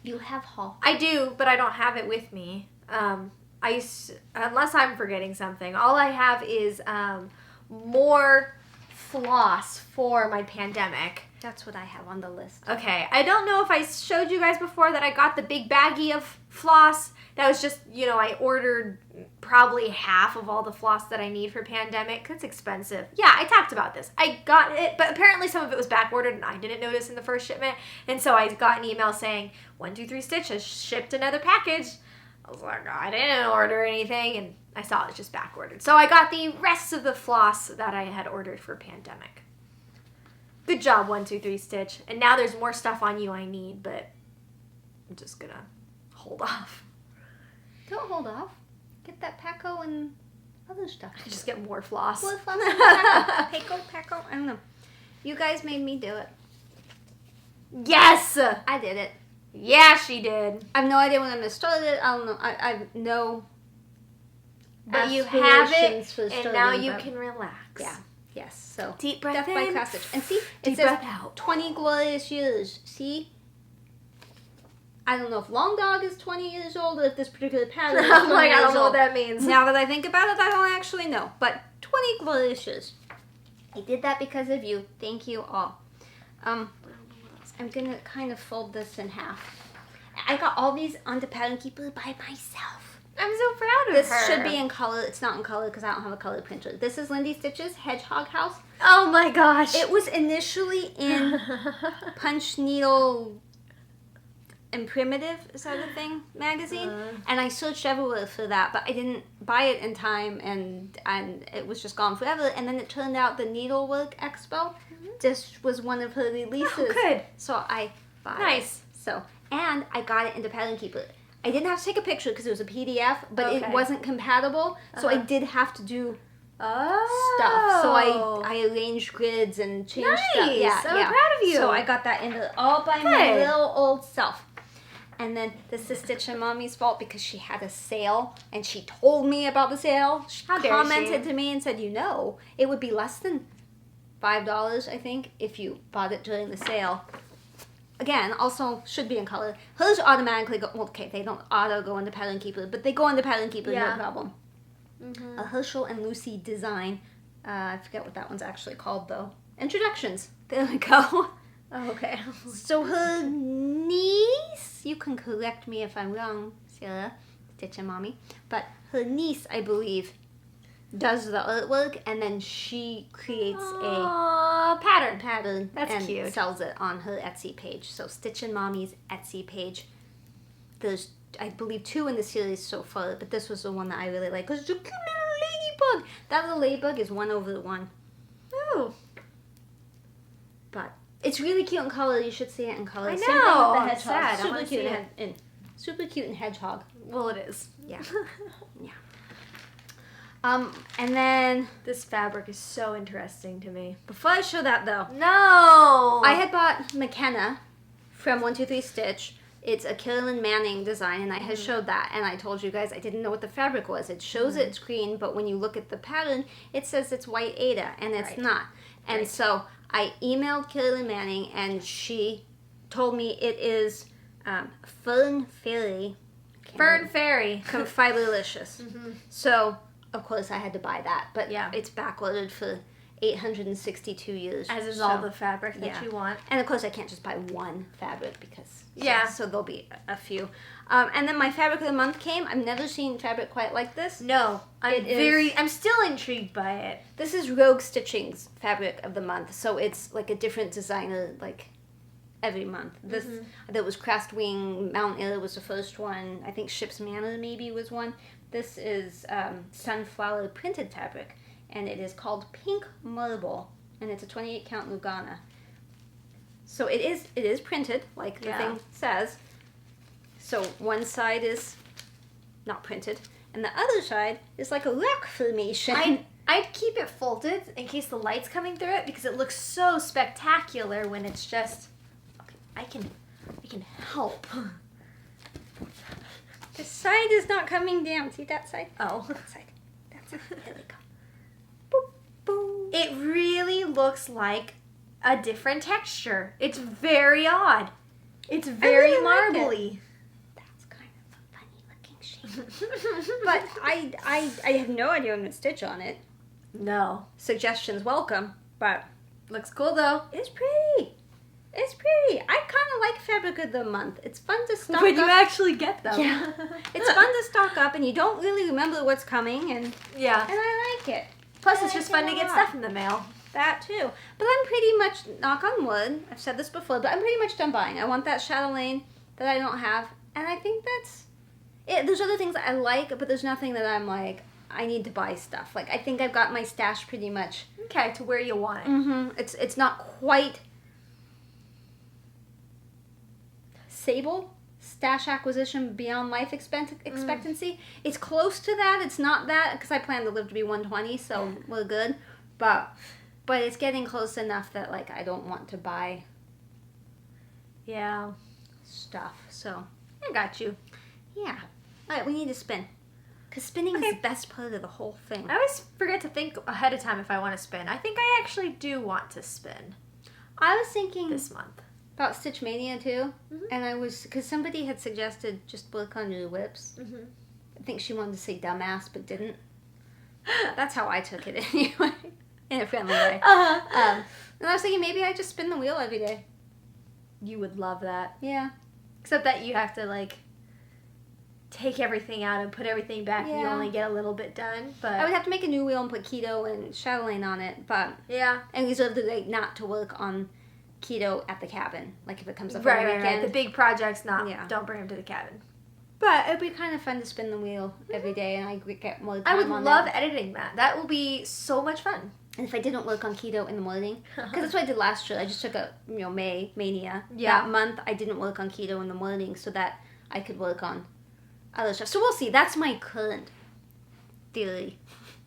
You have haul. I do, but I don't have it with me. Unless I'm forgetting something. All I have is more floss for my pandemic. That's what I have on the list. Okay, I don't know if I showed you guys before that I got the big baggie of floss. That was just, I ordered probably half of all the floss that I need for pandemic, 'cause it's expensive. Yeah, I talked about this. I got it, but apparently some of it was back ordered and I didn't notice in the first shipment. And so I got an email saying, 123 Stitch has shipped another package. I was like, I didn't order anything, and I saw it was just back ordered. So I got the rest of the floss that I had ordered for pandemic. Good job, 123 Stitch. And now there's more stuff on you I need, but I'm just gonna hold off. Don't hold off. Get that Paco and other stuff. I just get more floss. More floss and Paco. I don't know. You guys made me do it. Yes! I did it. Yeah, she did. I have no idea when I'm gonna start it. I don't know. I have no. But you have it, aspirations for and starting, now you but- can relax. Yeah. Yes. So Deep breath death by in. cross stitch. And see, Deep it says breath out. 20 glorious years. See. I don't know if Long Dog is 20 years old or if this particular pattern is 20 I'm like, I years don't know old. what that means. Now that I think about it, I don't actually know. But 20 glorious years. I did that because of you. Thank you all. I'm gonna kind of fold this in half. I got all these onto Pattern Keeper by myself. I'm so proud of This her. should be in color. It's not in color because I don't have a color printer. This is Lindy Stitch's Hedgehog House. Oh my gosh. It was initially in Punch Needle and Primitive, is that a thing, magazine? And I searched everywhere for that, but I didn't buy it in time, and it was just gone forever. And then it turned out the Needlework Expo just was one of her releases. Oh, good. So I bought Nice. it. So, and I got it into Pattern Keeper. I didn't have to take a picture because it was a PDF, but it Okay. wasn't compatible, so I Uh-huh. did have to do Oh. stuff. So I arranged grids and changed stuff. Nice. Yeah, I'm yeah. proud of you. So I got that into all by my Good. little old self. And then this is Stitch and Mommy's fault because she had a sale and she told me about the sale. She How dare commented she. to me and said, it would be less than $5, I think, if you bought it during the sale. Again, also should be in color. Hers automatically go, well, okay, they don't auto go into Pattern Keeper, but they go into Pattern Keeper, Yeah. no problem. Mm-hmm. A Herschel and Lucy design. I forget what that one's actually called, though. Introductions. There we go. Oh, okay. So her niece, you can correct me if I'm wrong, Sarah, Stitch and Mommy, but her niece, I believe, does the artwork, and then she creates a pattern That's and cute. sells it on her Etsy page. So Stitch and Mommy's Etsy page. There's, I believe, 2 in the series so far, but this was the one that I really like because it's a cute little ladybug. That little ladybug is 1/1. Oh. But it's really cute in color. You should see it in color. I Same thing know. with the I'm hedgehog. sad. I Super wanna cute see and super cute and hedgehog. Well, it is. Yeah. Yeah. And then This fabric is so interesting to me. before I show that though, No. I had bought McKenna from 123 Stitch. It's a Carolyn Manning design, and I had showed that, and I told you guys I didn't know what the fabric was. It shows it's green, but when you look at the pattern, it says it's white Ada, and it's Right. not. And Right. so I emailed Carolyn Manning, and she told me it is Fern Fairy. Fern Fairy. Fiberlicious. Mm-hmm. So, of course, I had to buy that, but Yeah. it's backordered for 862 years. As is so- all the fabric that yeah. you want. And of course, I can't just buy one fabric because Yeah. So there'll be a few. And then my fabric of the month came. I've never seen fabric quite like this. No. It I'm still intrigued by it. This is Rogue Stitching's fabric of the month, so it's like a different designer like every month. This there was Crest Wing, Mount Illa was the first one. I think Ship's Manor maybe was one. This is sunflower printed fabric, and it is called Pink Marble, and it's a 28 count Lugana. So it is printed like the Yeah. thing says. So one side is not printed, and the other side is like a rock formation. I'd keep it folded in case the light's coming through it because it looks so spectacular when it's just. Okay, I can help. The side is not coming down. See that side? Oh. That side. That side. There we go. Boop, boop. It really looks like a different texture. It's very odd. It's very really like it. marbly. That's kind of a funny looking shape. But I have no idea I'm going to stitch on it. No. Suggestions welcome, but Looks cool though. it's pretty. It's pretty. I kind of like fabric of the month. It's fun to stock When you up. actually get them. Yeah. It's fun to stock up, and you don't really remember what's coming, and Yeah. I like it. Plus, I it's just like fun it to a get lot. stuff in the mail. That too. But I'm pretty much, knock on wood, I've said this before, but I'm pretty much done buying. I want that Chatelaine that I don't have, and I think that's it. There's other things that I like, but there's nothing that I'm like, I need to buy stuff. Like, I think I've got my stash pretty much. Okay, to where you want it. Mm-hmm. It's not quite sable. stash acquisition beyond life expectancy. It's close to that. It's not that, because I plan to live to be 120, so we're good. But it's getting close enough that, like, I don't want to buy stuff. So, I got you. Yeah. All right, we need to spin. Because spinning is the best part of the whole thing. I always forget to think ahead of time if I want to spin. I think I actually do want to spin I was thinking this month. about Stitch Mania too, and because somebody had suggested just work on your whips. I think she wanted to say dumbass, but didn't. That's how I took it anyway, in a friendly way. And I was thinking maybe I just spin the wheel every day. You would love that. Yeah. Except that you have to, like, take everything out and put everything back and you only get a little bit done. But I would have to make a new wheel and put keto and Chatelaine on it, but and reserve the right not to work on keto at the cabin, like if it comes up on the weekend. Right. The big projects, don't bring them to the cabin. But it'd be kind of fun to spin the wheel every day, and I would get more time I would on love that. editing that. That will be so much fun. And if I didn't work on keto in the morning, because that's what I did last year. I just took a Mania. Yeah. That month I didn't work on keto in the morning, so that I could work on other stuff. So we'll see. That's my current theory.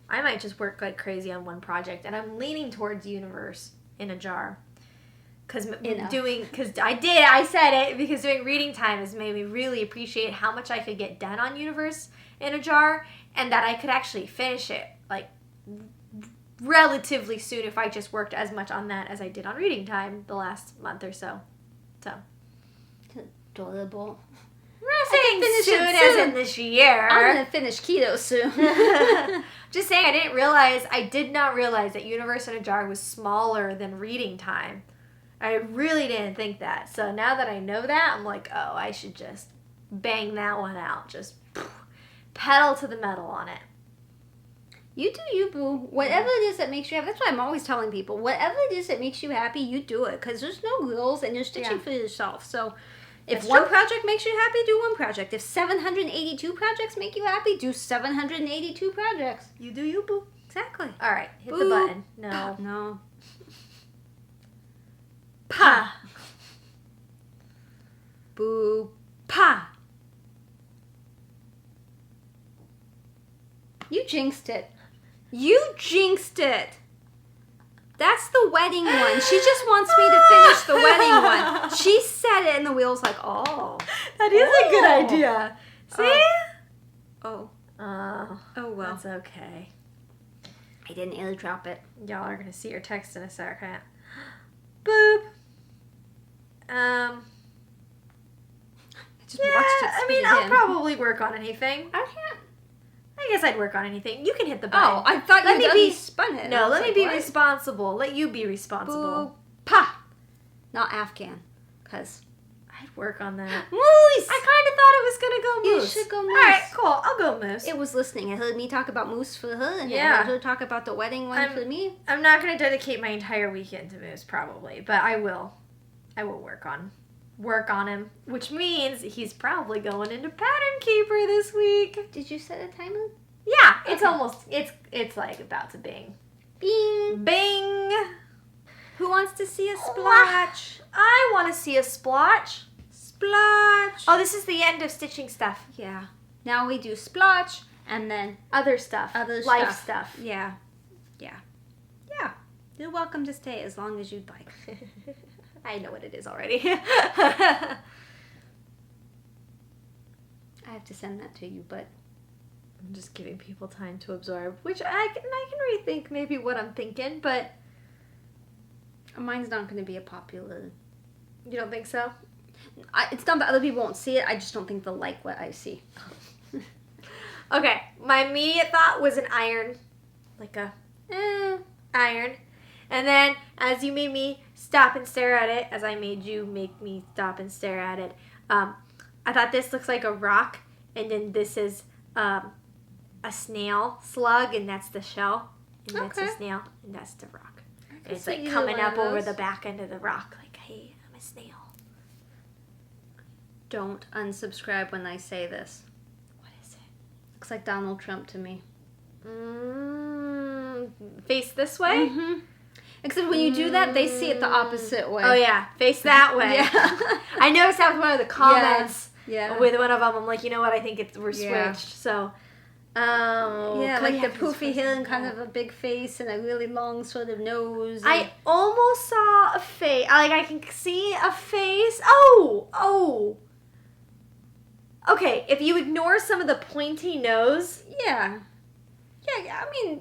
I might just work like crazy on one project, and I'm leaning towards Universe in a jar. Because I said it, because doing reading time has made me really appreciate how much I could get done on Universe in a jar, and that I could actually finish it, like, relatively soon if I just worked as much on that as I did on reading time the last month or so. So. Adorable. I'm not saying soon as in this year. I'm going to finish keto soon. Just saying, I did not realize that Universe in a Jar was smaller than reading time. I really didn't think that. So now that I know that, I'm like, oh, I should just bang that one out. Just pedal to the metal on it. You do you, boo. Whatever it is that makes you happy. That's what I'm always telling people. Whatever it is that makes you happy, you do it. Because there's no rules, and you're stitching for yourself. So if one project makes you happy, do one project. If 782 projects make you happy, do 782 projects. You do you, boo. Exactly. All right, hit Boo. the button. No. No. Pa. Boo. Pa. You jinxed it. You jinxed it. That's the wedding one. She just wants me to finish the wedding one. She said it, and the wheel's like, oh. That is a good idea. See? Oh. Oh, well. That's okay. I didn't airdrop it. Y'all are going to see your text in a second. Boop. I just watched it speed I'll in. probably work on anything. I can't. I guess I'd work on anything. You can hit the button. Oh, I thought Let you me spun it. No, let me be what? responsible. Let you be responsible. Boo. Pa. Not Afghan. Because I'd work on that. moose. I kind of thought it was going to go You moose. should go moose. All right, cool. I'll go moose. It was listening. It heard me talk about moose for her, and it Yeah. heard her talk about the wedding one for me. I'm not going to dedicate my entire weekend to moose, probably, but I will. I will work on him, which means he's probably going into Pattern Keeper this week. Did you set a timer? Yeah, it's Okay. almost, it's like about to bing. Bing. Bing! Who wants to see a splotch? I want to see a splotch. Splotch. Oh, this is the end of stitching stuff. Yeah. Now we do splotch, and then Other stuff. other Life stuff. Yeah. Yeah. Yeah. You're welcome to stay as long as you'd like. I know what it is already. I have to send that to you, but I'm just giving people time to absorb, which I can rethink maybe what I'm thinking, but mine's not going to be a popular. you don't think so? It's not that other people won't see it. I just don't think they'll like what I see. Okay, my immediate thought was an iron, like a iron, and then as you made me stop and stare at it, as I made you make me stop and stare at it, I thought this looks like a rock, and then this is a snail slug, and that's the shell, and that's the snail, and that's the rock. And it's like coming up over the back end of the rock, like, hey, I'm a snail. Don't unsubscribe when I say this. What is it? Looks like Donald Trump to me. Face this way? Mm-hmm. Except when you do that, they see it the opposite way. Oh, yeah. Face that way. Yeah. I noticed that was one of the comments. Yeah. With one of them, I'm like, you know what? I think we're switched. Yeah. So, yeah, like the poofy hair and kind Yeah. of a big face and a really long sort of nose. And I almost saw a face. Like, I can see a face. Oh. Okay, if you ignore some of the pointy nose, yeah. I mean,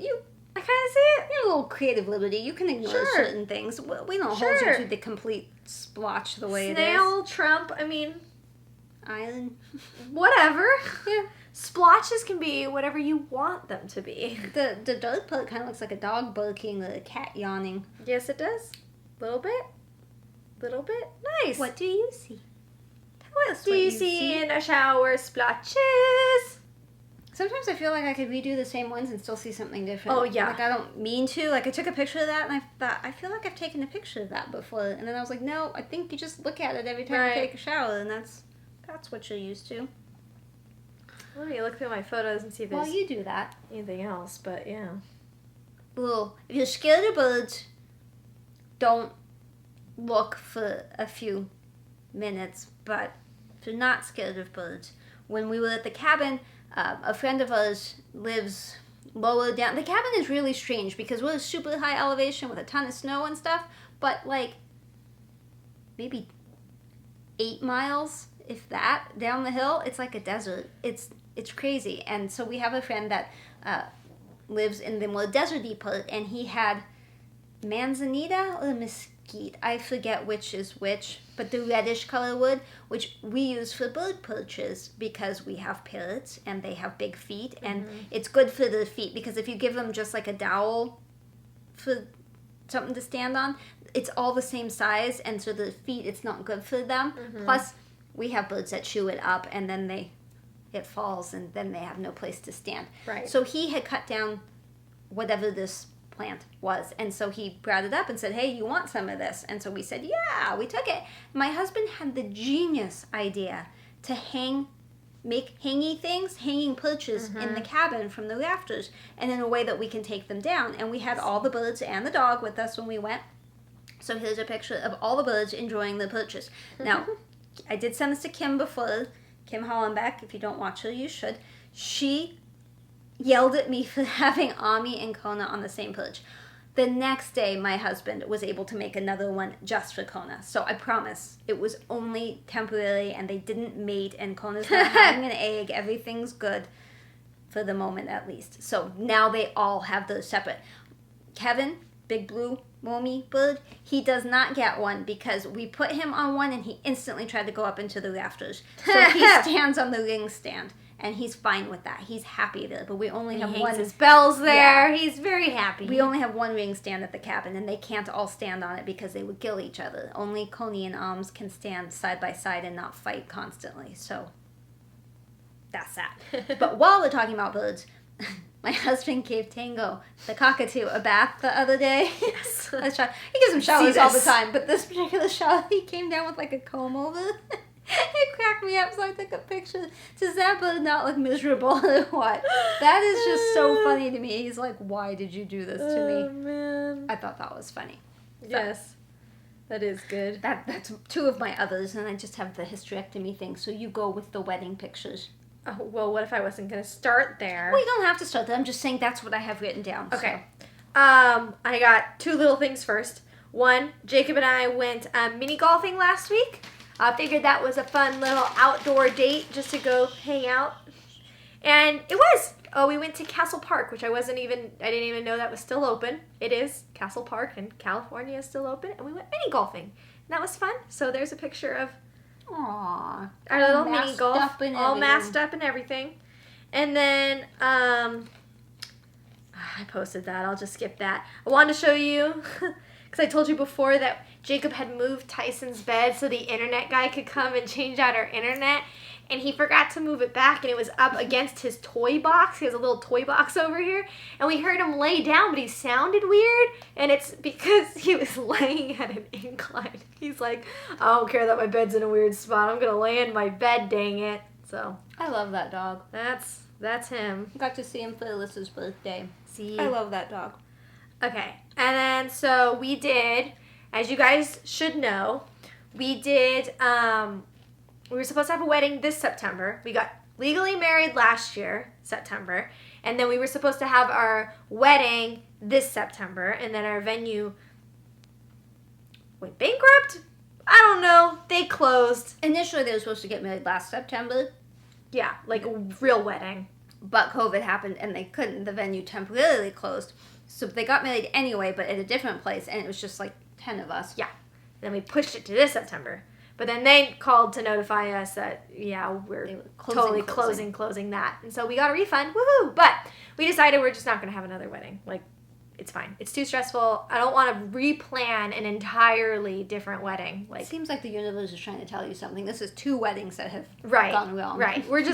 I kind of see it. you have a little creative liberty. You can ignore Sure. certain things. We don't hold Sure. you to the complete splotch the way Snail, Trump, I mean, it is. Island. whatever. Yeah. Splotches can be whatever you want them to be. The dog part kind of looks like a dog barking or a cat yawning. Yes, it does. Little bit. Nice. What do you see? What do you see in a shower? Splotches. Sometimes I feel like I could redo the same ones and still see something different. Oh, yeah. Like I don't mean to. Like I took a picture of that and I thought, I feel like I've taken a picture of that before. And then I was like, no, I think you just look at it every time Right. you take a shower and that's what you're used to. Let me look through my photos and see if there's Well, you do that. anything else, but yeah. Well, if you're scared of birds, don't look for a few minutes. But if you're not scared of birds, when we were at the cabin, a friend of ours lives lower down. The cabin is really strange because we're super high elevation with a ton of snow and stuff, but like maybe 8 miles, if that, down the hill, it's like a desert. It's crazy. And so we have a friend that lives in the more deserty part, and he had manzanita or mesquite. I forget which is which, but the reddish color wood, which we use for bird perches because we have parrots and they have big feet, and it's good for the feet because if you give them just like a dowel for something to stand on, it's all the same size, and so the feet, it's not good for them. Plus, we have birds that chew it up and then it falls and then they have no place to stand. Right. So he had cut down whatever this plant was, and so he brought it up and said, hey, you want some of this? And so we said, yeah, we took it. My husband had the genius idea to make hanging perches in the cabin from the rafters, and in a way that we can take them down. And we had all the birds and the dog with us when we went. So here's a picture of all the birds enjoying the perches. Now, I did send this to Kim before. Kim Hollenbeck, if you don't watch her, you should. She yelled at me for having Ami and Kona on the same perch. The next day, my husband was able to make another one just for Kona. So I promise, it was only temporary, and they didn't mate, and Kona's not having an egg. Everything's good for the moment, at least. So now they all have those separate. Kevin, big blue mommy bird, he does not get one because we put him on one and he instantly tried to go up into the rafters. So he stands on the ring stand, and he's fine with that. He's happy there, but we only have one. His bells there. Yeah. He's very happy. We only have one ring stand at the cabin, and they can't all stand on it because they would kill each other. Only Coney and Alms can stand side by side and not fight constantly. So that's that. But while we're talking about birds, my husband gave Tango, the cockatoo, a bath the other day. Yes. He gives him showers all the this. time, but this particular shower, he came down with like a comb over. It cracked me up, so I took a picture. Does that bird not look miserable or what? That is just so funny to me. He's like, why did you do this to me? Oh, man. I thought that was funny. Yes. That is good. That's two of my others, and I just have the hysterectomy thing, so you go with the wedding pictures. Oh, well, what if I wasn't going to start there? Well, you don't have to start there. I'm just saying that's what I have written down. Okay. I got two little things first. One, Jacob and I went mini golfing last week. I figured that was a fun little outdoor date just to go hang out. And it was. Oh, we went to Castle Park, which I didn't even know that was still open. It is. Castle Park in California is still open. And we went mini golfing. And that was fun. So there's a picture of Aww. our little mini Masked golf. up and All everything. masked up and everything. And then, I posted that. I'll just skip that. I wanted to show you, because I told you before that Jacob had moved Tyson's bed so the internet guy could come and change out our internet. And he forgot to move it back, and it was up against his toy box. He has a little toy box over here. And we heard him lay down, but he sounded weird. And it's because he was laying at an incline. He's like, I don't care that my bed's in a weird spot. I'm going to lay in my bed, dang it. So I love that dog. that's him. Got to see him for Alyssa's birthday. See? I love that dog. Okay. And then, so we did, as you guys should know, we did we were supposed to have a wedding this September. We got legally married last year, September. And then we were supposed to have our wedding this September. And then our venue went bankrupt? I don't know. They closed. Initially, they were supposed to get married last September. Yeah, like a real wedding. But COVID happened and they couldn't. The venue temporarily closed. So they got married anyway, but at a different place. And it was just like 10 of us. Yeah. Then we pushed it to this September. But then they called to notify us that, yeah, we're totally closing that. And so we got a refund. Woohoo! But we decided we're just not going to have another wedding. Like, it's fine. It's too stressful. I don't want to replan an entirely different wedding. Like, it seems like the universe is trying to tell you something. This is 2 weddings that have gone wrong. Right. We're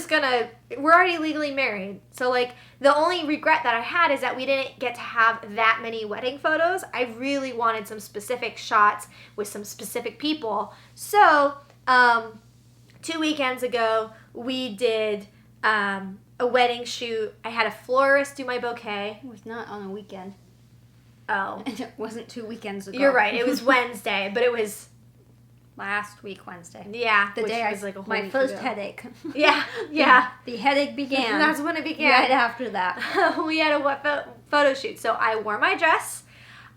already legally married. So, like, the only regret that I had is that we didn't get to have that many wedding photos. I really wanted some specific shots with some specific people. So, 2 weekends ago, we did a wedding shoot. I had a florist do my bouquet. It was not on a weekend. Oh. And it wasn't 2 weekends ago. You're right. It was Wednesday, but it was last week Wednesday. Yeah. The day I was like my first headache. Yeah. The headache began. That's when it began. Right after that. We had a photo shoot. So I wore my dress.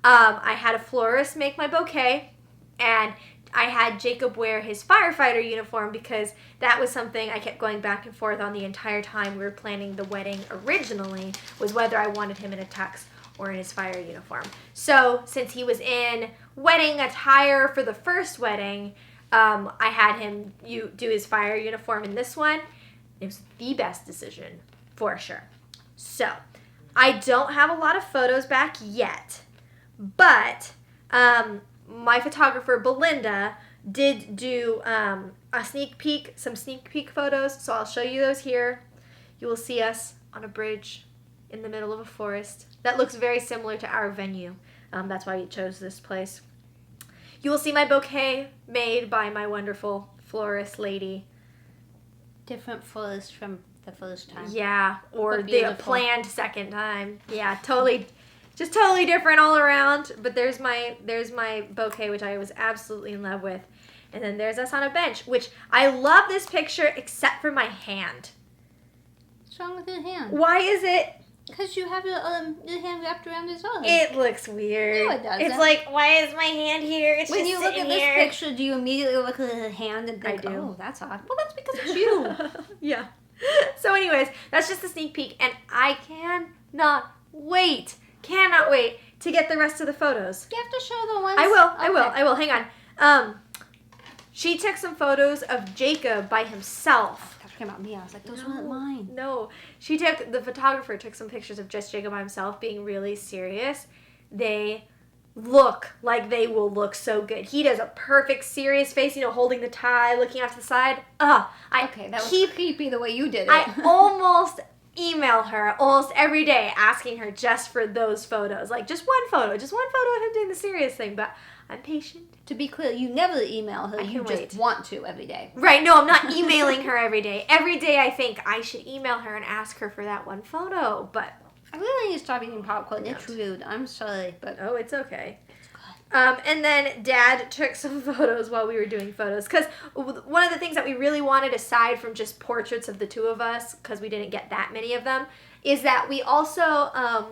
I had a florist make my bouquet. And I had Jacob wear his firefighter uniform because that was something I kept going back and forth on the entire time we were planning the wedding originally, was whether I wanted him in a tux or in his fire uniform. So since he was in wedding attire for the first wedding, I had him do his fire uniform in this one. It was the best decision for sure. So I don't have a lot of photos back yet, but my photographer Belinda did do some sneak peek photos, so I'll show you those here. You will see us on a bridge in the middle of a forest. That looks very similar to our venue. That's why we chose this place. You will see my bouquet made by my wonderful florist lady. Different florist from the first time. Yeah, or the planned second time. Yeah, totally different all around. But there's my bouquet, which I was absolutely in love with. And then there's us on a bench, which I love this picture except for my hand. What's wrong with your hand? Why is it? Because you have your hand wrapped around his arm. It looks weird. No, it doesn't. It's like, why is my hand here? It's when just you look at this picture, do you immediately look at the hand and think, oh, that's odd? Well, that's because it's you. Yeah. So anyways, that's just a sneak peek, and I cannot wait to get the rest of the photos. You have to show the ones. I will. Hang on. She took some photos of Jacob by himself. Talking about me, I was like, those weren't mine. No. The photographer took some pictures of just Jacob by himself being really serious. They look like they will look so good. He does a perfect serious face, holding the tie, looking off to the side. That was creepy the way you did it. I almost email her almost every day asking her just for those photos. Like, just one photo of him doing the serious thing, but I'm patient. To be clear, you never email her. You just want to every day. Right. No, I'm not emailing her every day. Every day I think I should email her and ask her for that one photo, but I really need to stop eating popcorn. It's rude. I'm sorry, but oh, it's okay. It's good. And then Dad took some photos while we were doing photos, because one of the things that we really wanted, aside from just portraits of the two of us, because we didn't get that many of them, is that we also,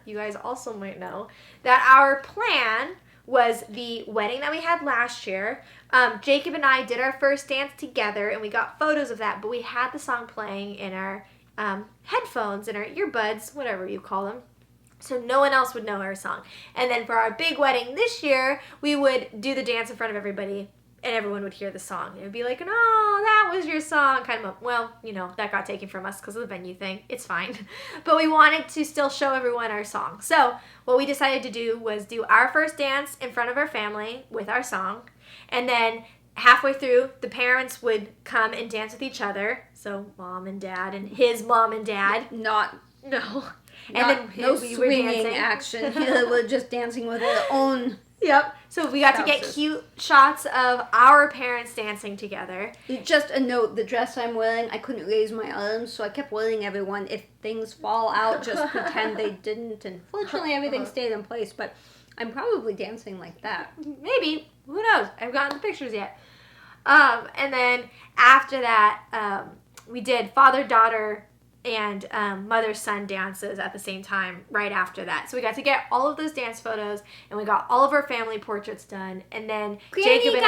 you guys also might know, that our plan was the wedding that we had last year. Jacob and I did our first dance together, and we got photos of that, but we had the song playing in our headphones, in our earbuds, whatever you call them, so no one else would know our song. And then for our big wedding this year, we would do the dance in front of everybody, and everyone would hear the song. It would be like, no, that was your song. Kind of, that got taken from us because of the venue thing. It's fine. But we wanted to still show everyone our song. So what we decided to do was do our first dance in front of our family with our song. And then halfway through, the parents would come and dance with each other. So mom and dad and his mom and dad. No swinging action. We're just dancing with our own. Yep. So we got to get cute shots of our parents dancing together. Just a note, the dress I'm wearing, I couldn't raise my arms, so I kept warning everyone, if things fall out, just pretend they didn't. And fortunately, everything stayed in place, but I'm probably dancing like that. Maybe. Who knows? I haven't gotten the pictures yet. And then after that, we did father-daughter and mother-son dances at the same time right after that. So we got to get all of those dance photos, and we got all of our family portraits done. And then Jacob and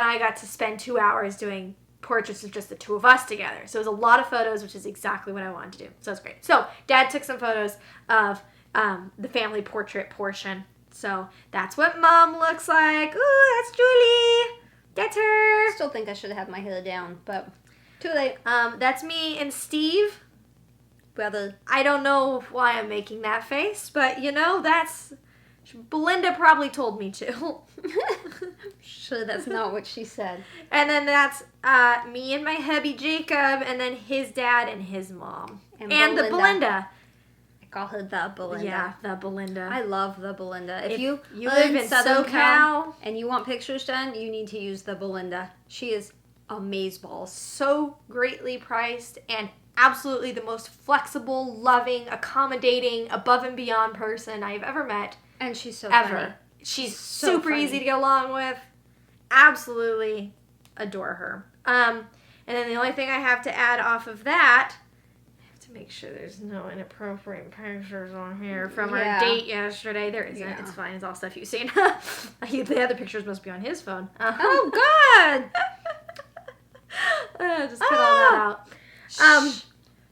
I got to spend 2 hours doing portraits of just the two of us together. So it was a lot of photos, which is exactly what I wanted to do. So it's great. So Dad took some photos of the family portrait portion. So that's what Mom looks like. Ooh, that's Julie. That's her. I still think I should have had my hair down, but too late. That's me and Steve. Brother. I don't know why I'm making that face, but that's... Belinda probably told me to. Sure, that's not what she said. And then that's me and my hubby Jacob, and then his dad and his mom. And the Belinda. I call her the Belinda. Yeah, the Belinda. I love the Belinda. If you live in Southern SoCal Cal and you want pictures done, you need to use the Belinda. She is amazeballs. So greatly priced and absolutely the most flexible, loving, accommodating, above and beyond person I've ever met. And she's so ever. funny. She's So super funny. easy to get along with. Absolutely adore her. And then the only thing I have to add off of that, I have to make sure there's no inappropriate pictures on here from our date yesterday. There isn't. Yeah. It's fine. It's all stuff you've seen. The other pictures must be on his phone. Oh, God! Just cut all that out.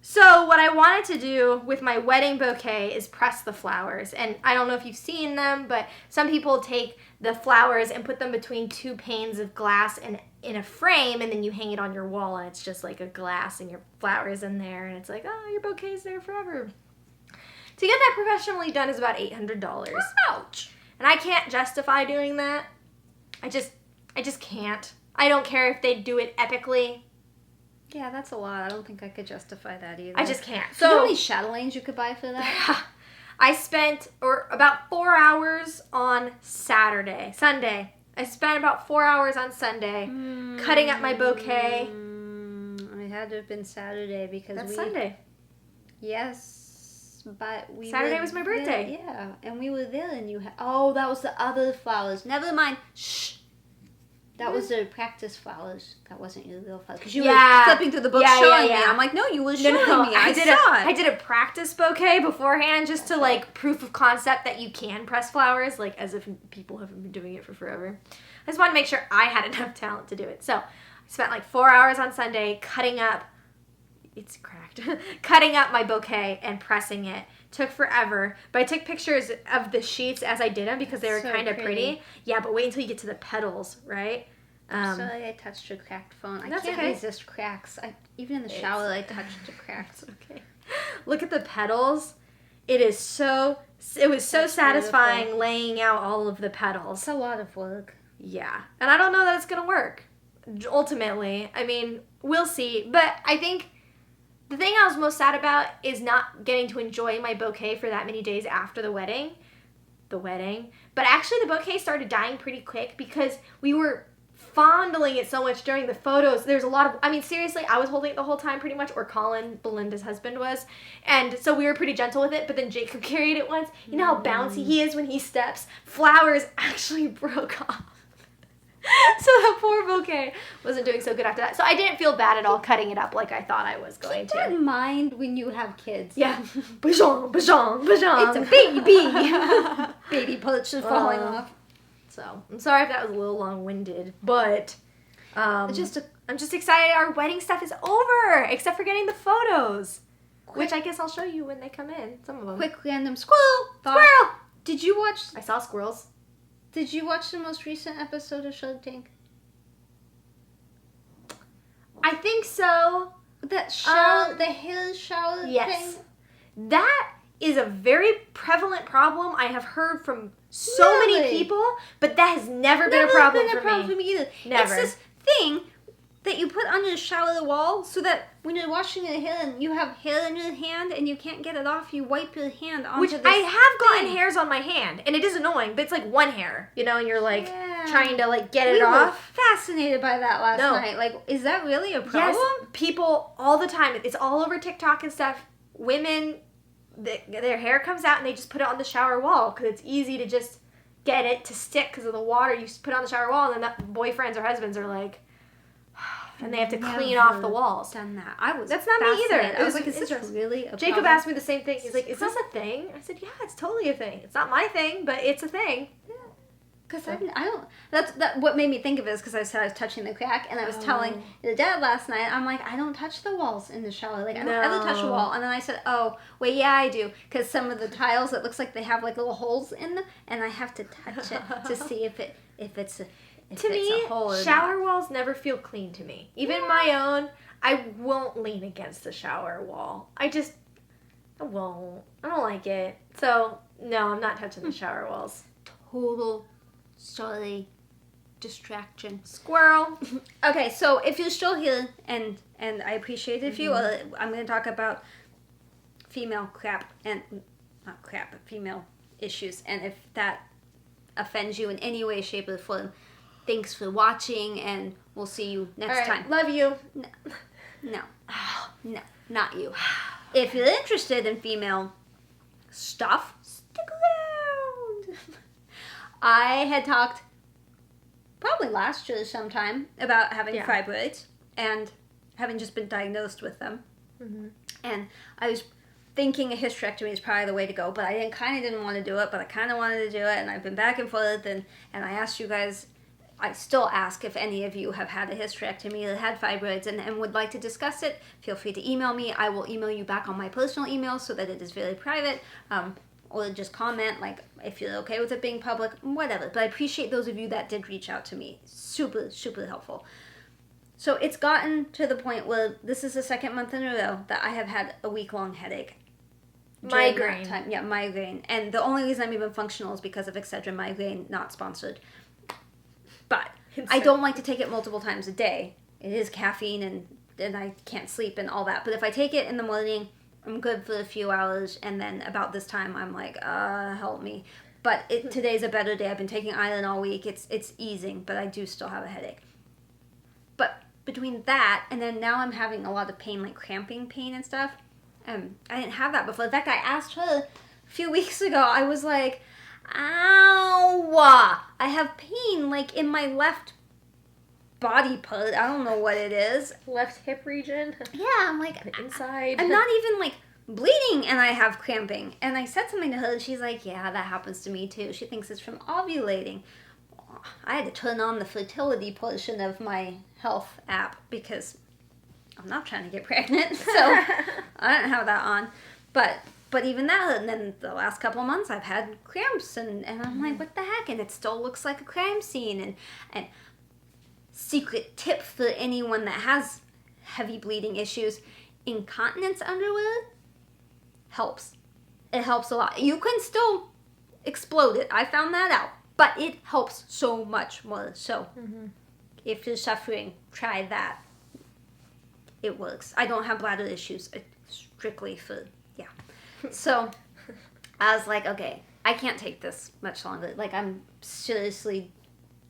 So what I wanted to do with my wedding bouquet is press the flowers. And I don't know if you've seen them, but some people take the flowers and put them between two panes of glass and in a frame, and then you hang it on your wall, and it's just like a glass and your flowers in there, and it's like, oh, your bouquet's there forever. To get that professionally done is about $800. Ouch! And I can't justify doing that. I just can't. I don't care if they do it epically. Yeah, that's a lot. I don't think I could justify that either. I just can't. So, you know how many Chatelaines you could buy for that? I spent about 4 hours on Sunday. I spent about 4 hours on Sunday cutting up my bouquet. It had to have been Saturday because That's Sunday. Yes, but Saturday was my birthday. Yeah, and we were there, and you had. Oh, that was the other flowers. Never mind. Shh. That was the practice flowers. That wasn't your real flowers. Because you were flipping through the book showing me. I'm like, no, you were showing me. I saw it. I did a practice bouquet beforehand just to, like, proof of concept that you can press flowers, like, as if people haven't been doing it for forever. I just wanted to make sure I had enough talent to do it. So I spent, like, 4 hours on Sunday cutting up. It's cracked. Cutting up my bouquet and pressing it. Took forever, but I took pictures of the sheets as I did them because they were So kind of pretty. Yeah, but wait until you get to the petals, right? Sorry, I touched your cracked phone. I can't resist cracks. Even in the shower, I touched the cracks. Okay. Look at the petals. It was so satisfying beautiful. laying out all of the petals. It's a lot of work. Yeah, and I don't know that it's gonna work. Ultimately, I mean, we'll see. But I think the thing I was most sad about is not getting to enjoy my bouquet for that many days after the wedding. But actually the bouquet started dying pretty quick because we were fondling it so much during the photos. There's a lot of, I mean, seriously, I was holding it the whole time pretty much, or Colin, Belinda's husband, was. And so we were pretty gentle with it, but then Jacob carried it once. You know how bouncy he is when he steps? Flowers actually broke off. So the poor bouquet wasn't doing so good after that. So I didn't feel bad at all cutting it up like I thought I was going Keep that to. in mind when you have kids. Yeah. Bajong, bajong, bajong. It's a baby. Baby perches falling off. So I'm sorry if that was a little long-winded, but I'm just excited. Our wedding stuff is over, except for getting the photos, which I guess I'll show you when they come in. Some of them. Quick random squirrel. Squirrel. Did you watch? I saw squirrels. Did you watch the most recent episode of Shark Tank? I think so. That shower, the hair shower Yes. thing. That is a very prevalent problem I have heard from so many people, but that has never been a problem for me. either. Never. It's this thing that you put under the shower wall so that when you're washing your hair and you have hair in your hand and you can't get it off, you wipe your hand onto Which this I have gotten thing. hairs on my hand, and it is annoying, but it's like one hair, you know, and you're like Yeah. trying to like get We it were off. fascinated by that last No. night. Like, is that really a problem? Yes, people all the time. It's all over TikTok and stuff. Women, their hair comes out and they just put it on the shower wall because it's easy to just get it to stick because of the water you put on the shower wall, and then the boyfriends or husbands are like, and they have to clean off the walls. Done that. That's not me either. I was like, is this really a Jacob problem? asked me the same thing. He's like, is this a thing? I said, yeah, it's totally a thing. It's not my thing, but it's a thing. Because I don't. That what made me think of it is because I said I was touching the crack, and I was telling the dad last night. I'm like, I don't touch the walls in the shower. Like I don't ever touch a wall. And then I said, oh wait, yeah, I do, because some of the tiles it looks like they have like little holes in them, and I have to touch it to see if it's a hole or shower not. walls never feel clean to me. Even my own, I won't lean against the shower wall. I won't. I don't like it. So no, I'm not touching the shower walls. Total. Sorry, distraction. Squirrel. Okay, so if you're still here, and I appreciate it if you, I'm going to talk about female crap, and not crap, but female issues, and if that offends you in any way, shape, or form, thanks for watching, and we'll see you next time. Love you. No, not you. If you're interested in female stuff, stick around. I had talked probably last year sometime about having fibroids and having just been diagnosed with them. Mm-hmm. And I was thinking a hysterectomy is probably the way to go, but I kind of didn't want to do it, but I kind of wanted to do it, and I've been back and forth, and I asked you guys, I still ask if any of you have had a hysterectomy or had fibroids and would like to discuss it. Feel free to email me. I will email you back on my personal email so that it is very private. Or just comment, like, if you're okay with it being public, whatever. But I appreciate those of you that did reach out to me. Super, super helpful. So it's gotten to the point where this is the second month in a row that I have had a week-long headache. Migraine. Time. Yeah, migraine. And the only reason I'm even functional is because of Excedrin migraine, not sponsored. But I don't like to take it multiple times a day. It is caffeine, and I can't sleep and all that. But if I take it in the morning, I'm good for a few hours, and then about this time, I'm like, help me. But today's a better day. I've been taking iron all week. It's easing, but I do still have a headache. But between that, and then now I'm having a lot of pain, like cramping pain and stuff. I didn't have that before. In fact, I asked her a few weeks ago. I was like, ow! I have pain, like, in my left body part. I don't know what it is. Left hip region. Yeah, I'm like, the inside. I'm not even like bleeding and I have cramping. And I said something to her and she's like, yeah, that happens to me too. She thinks it's from ovulating. I had to turn on the fertility portion of my health app because I'm not trying to get pregnant. So I don't have that on. But even that, and then the last couple of months I've had cramps and I'm like, what the heck? And it still looks like a crime scene. And secret tip for anyone that has heavy bleeding issues, incontinence underwear helps. It helps a lot. You can still explode it. I found that out. But it helps so much more. So if you're suffering, try that. It works. I don't have bladder issues. It's strictly for, So I was like, okay, I can't take this much longer. Like, I'm seriously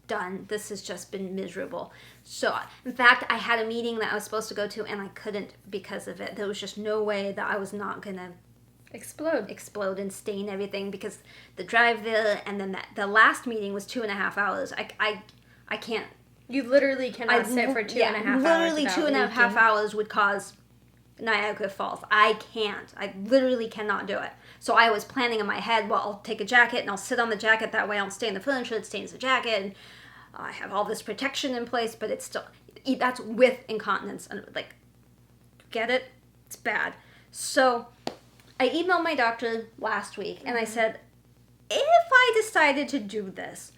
done. This has just been miserable. So, in fact, I had a meeting that I was supposed to go to, and I couldn't because of it. There was just no way that I was not going to explode and stain everything because the drive there, and then the last meeting was 2.5 hours. I can't. You literally cannot sit for 2.5 hours. Literally 2.5 hours would cause Niagara Falls. I can't. I literally cannot do it. So I was planning in my head, well, I'll take a jacket and I'll sit on the jacket. That way I don't stain the furniture. It stains the jacket. And I have all this protection in place, but it's still, that's with incontinence. And like, get it? It's bad. So I emailed my doctor last week and I said, if I decided to do this,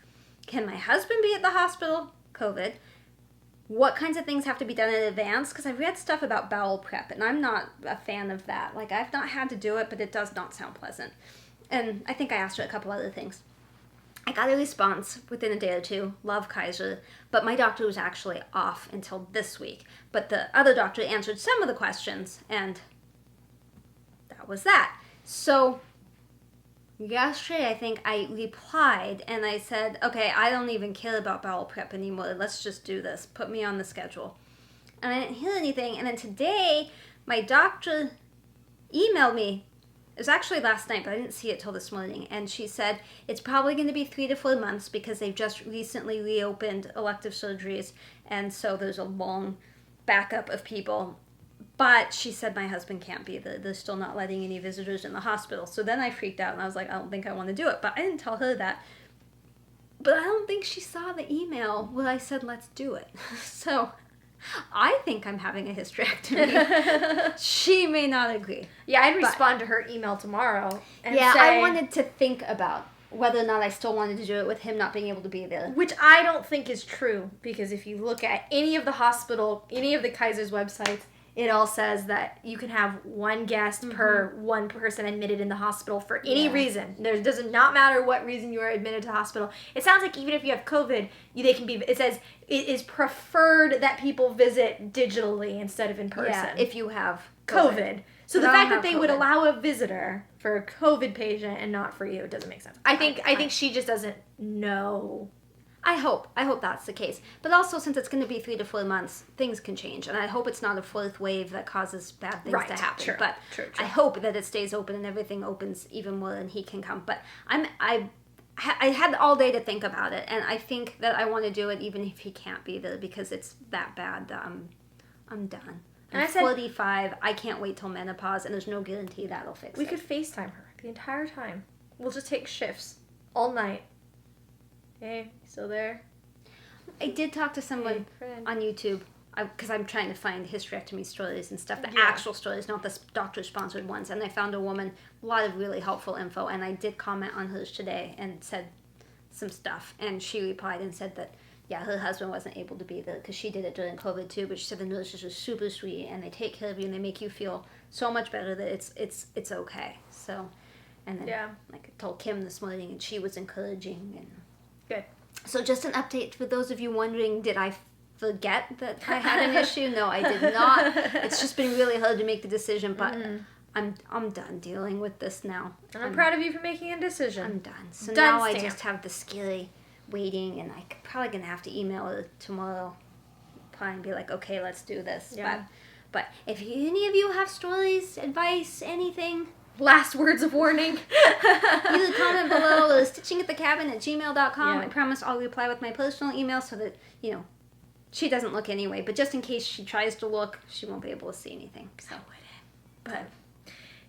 can my husband be at the hospital? COVID. What kinds of things have to be done in advance? Because I've read stuff about bowel prep, and I'm not a fan of that. Like, I've not had to do it, but it does not sound pleasant. And I think I asked her a couple other things. I got a response within a day or two. Love Kaiser. But my doctor was actually off until this week. But the other doctor answered some of the questions, and that was that. So yesterday, I think I replied and I said, okay, I don't even care about bowel prep anymore. Let's just do this. Put me on the schedule. And I didn't hear anything. And then today, my doctor emailed me it was actually last night, but I didn't see it till this morning. And she said it's probably going to be 3 to 4 months because they've just recently reopened elective surgeries. And so there's a long backup of people. But she said my husband can't be there. They're still not letting any visitors in the hospital. So then I freaked out and I was like, I don't think I want to do it. But I didn't tell her that. But I don't think she saw the email where I said, let's do it. So I think I'm having a hysterectomy. She may not agree. Yeah, I'd respond to her email tomorrow. And yeah, say, I wanted to think about whether or not I still wanted to do it with him not being able to be there. Which I don't think is true. Because if you look at any of the hospital, any of the Kaiser's websites, it all says that you can have one guest per one person admitted in the hospital for any reason. There does not matter what reason you are admitted to hospital. It sounds like even if you have COVID, they can be. It says it is preferred that people visit digitally instead of in person. Yeah, if you have COVID. So But the I fact don't that they have would COVID. allow a visitor for a COVID patient and not for you doesn't make sense. I think she just doesn't know. I hope that's the case. But also, since it's going to be 3 to 4 months, things can change. And I hope it's not a fourth wave that causes bad things to happen. True, but true. I hope that it stays open and everything opens even more and he can come. But I had all day to think about it. And I think that I want to do it even if he can't be there because it's that bad that I'm done. And I'm I said 45. I can't wait till menopause. And there's no guarantee that'll fix it. we could FaceTime her the entire time. We'll just take shifts all night. Hey, still there? I did talk to someone friend. on YouTube because I'm trying to find hysterectomy stories and stuff, the Yeah. actual stories, not the doctor-sponsored ones. And I found a woman, a lot of really helpful info, and I did comment on hers today and said some stuff. And she replied and said that, yeah, her husband wasn't able to be there because she did it during COVID too, but she said the nurses are super sweet and they take care of you and they make you feel so much better that it's okay. So, and then like I told Kim this morning and she was encouraging and Good. So just an update for those of you wondering, did I forget that I had an issue? No, I did not. It's just been really hard to make the decision, but I'm done dealing with this now. And I'm proud of you for making a decision. I'm done. So Done now I stamp. just have the scary waiting, and I'm probably going to have to email her tomorrow. Probably be like, okay, let's do this. Yeah. But if any of you have stories, advice, anything, Last words of warning. either comment below or StitchingAtTheCabin@gmail.com. Yeah. I promise I'll reply with my personal email so that, she doesn't look anyway. But just in case she tries to look, she won't be able to see anything. So, But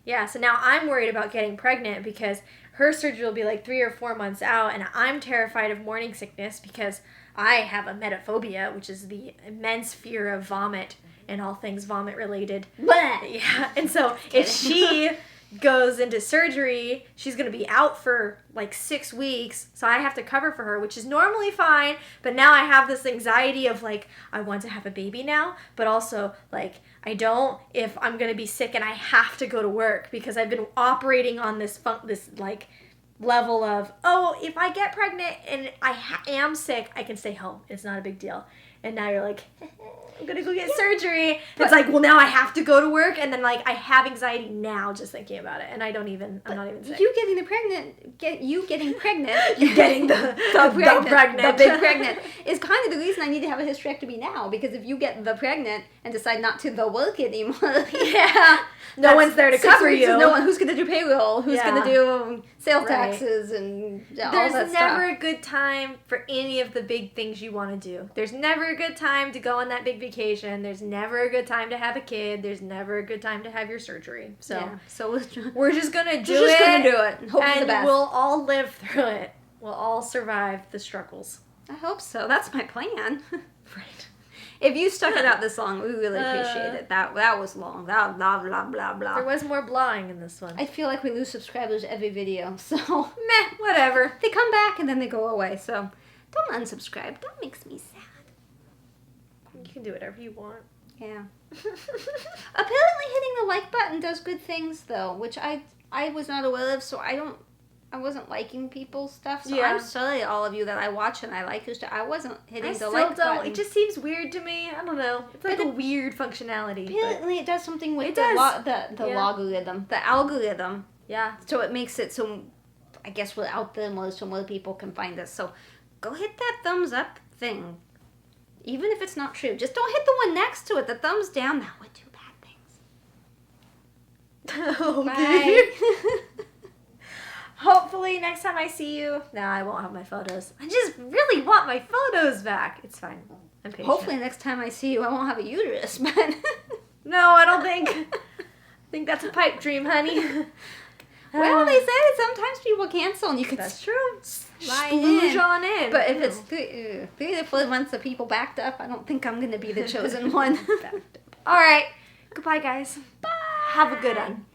yeah, so now I'm worried about getting pregnant because her surgery will be like 3 or 4 months out, and I'm terrified of morning sickness because I have a metaphobia, which is the immense fear of vomit and all things vomit related. Bleh. Yeah, and so if she goes into surgery, she's going to be out for like 6 weeks, so I have to cover for her, which is normally fine, but now I have this anxiety of like, I want to have a baby now, but also like, I don't if I'm going to be sick and I have to go to work because I've been operating on this like level of, oh, if I get pregnant and I am sick, I can stay home. It's not a big deal. And now you're like, I'm gonna go get surgery. It's like, well, now I have to go to work, and then like I have anxiety now just thinking about it, and I'm not even sick. You getting pregnant, you getting pregnant, getting the big pregnant is kind of the reason I need to have a hysterectomy now, because if you get the pregnant and decide not to the work anymore, no one's there to cover you. No one who's gonna do payroll, who's gonna do sales Right. taxes and all There's that never stuff. a good time for any of the big things you want to do. There's never a good time to go on that big vacation. There's never a good time to have a kid. There's never a good time to have your surgery. So we're just gonna do it. And hope for the And best. we'll all live through it. We'll all survive the struggles. I hope so. That's my plan. Right. If you stuck it out this long, we really appreciate it. That was long. That blah blah blah blah. There was more blawing in this one. I feel like we lose subscribers every video, so Meh, whatever. they come back and then they go away. So don't unsubscribe. That makes me sad. You can do whatever you want. Yeah. Apparently hitting the like button does good things though, which I was not aware of, so I wasn't liking people's stuff. So Yeah. I'm sorry all of you that I watch and I like your stuff. I wasn't hitting I the still like don't. button. It just seems weird to me. I don't know. It's like But a weird functionality. But apparently it does something with It the does. the Yeah. logarithm, the algorithm. yeah. So it makes it so, I guess we're out there more so more people can find us. So go hit that thumbs up thing. Even if it's not true. Just don't hit the one next to it. The thumbs down, that would do bad things. Bye. Hopefully next time I see you, I won't have my photos. I just really want my photos back. It's fine. I'm patient. Hopefully next time I see you, I won't have a uterus, but... No, I don't think. I think that's a pipe dream, honey. Well, they said sometimes people cancel and you can That's true. splooge on in. But if it's 3 to 4 months of people backed up, I don't think I'm going to be the chosen one. All right. Goodbye, guys. Bye. Have a good one.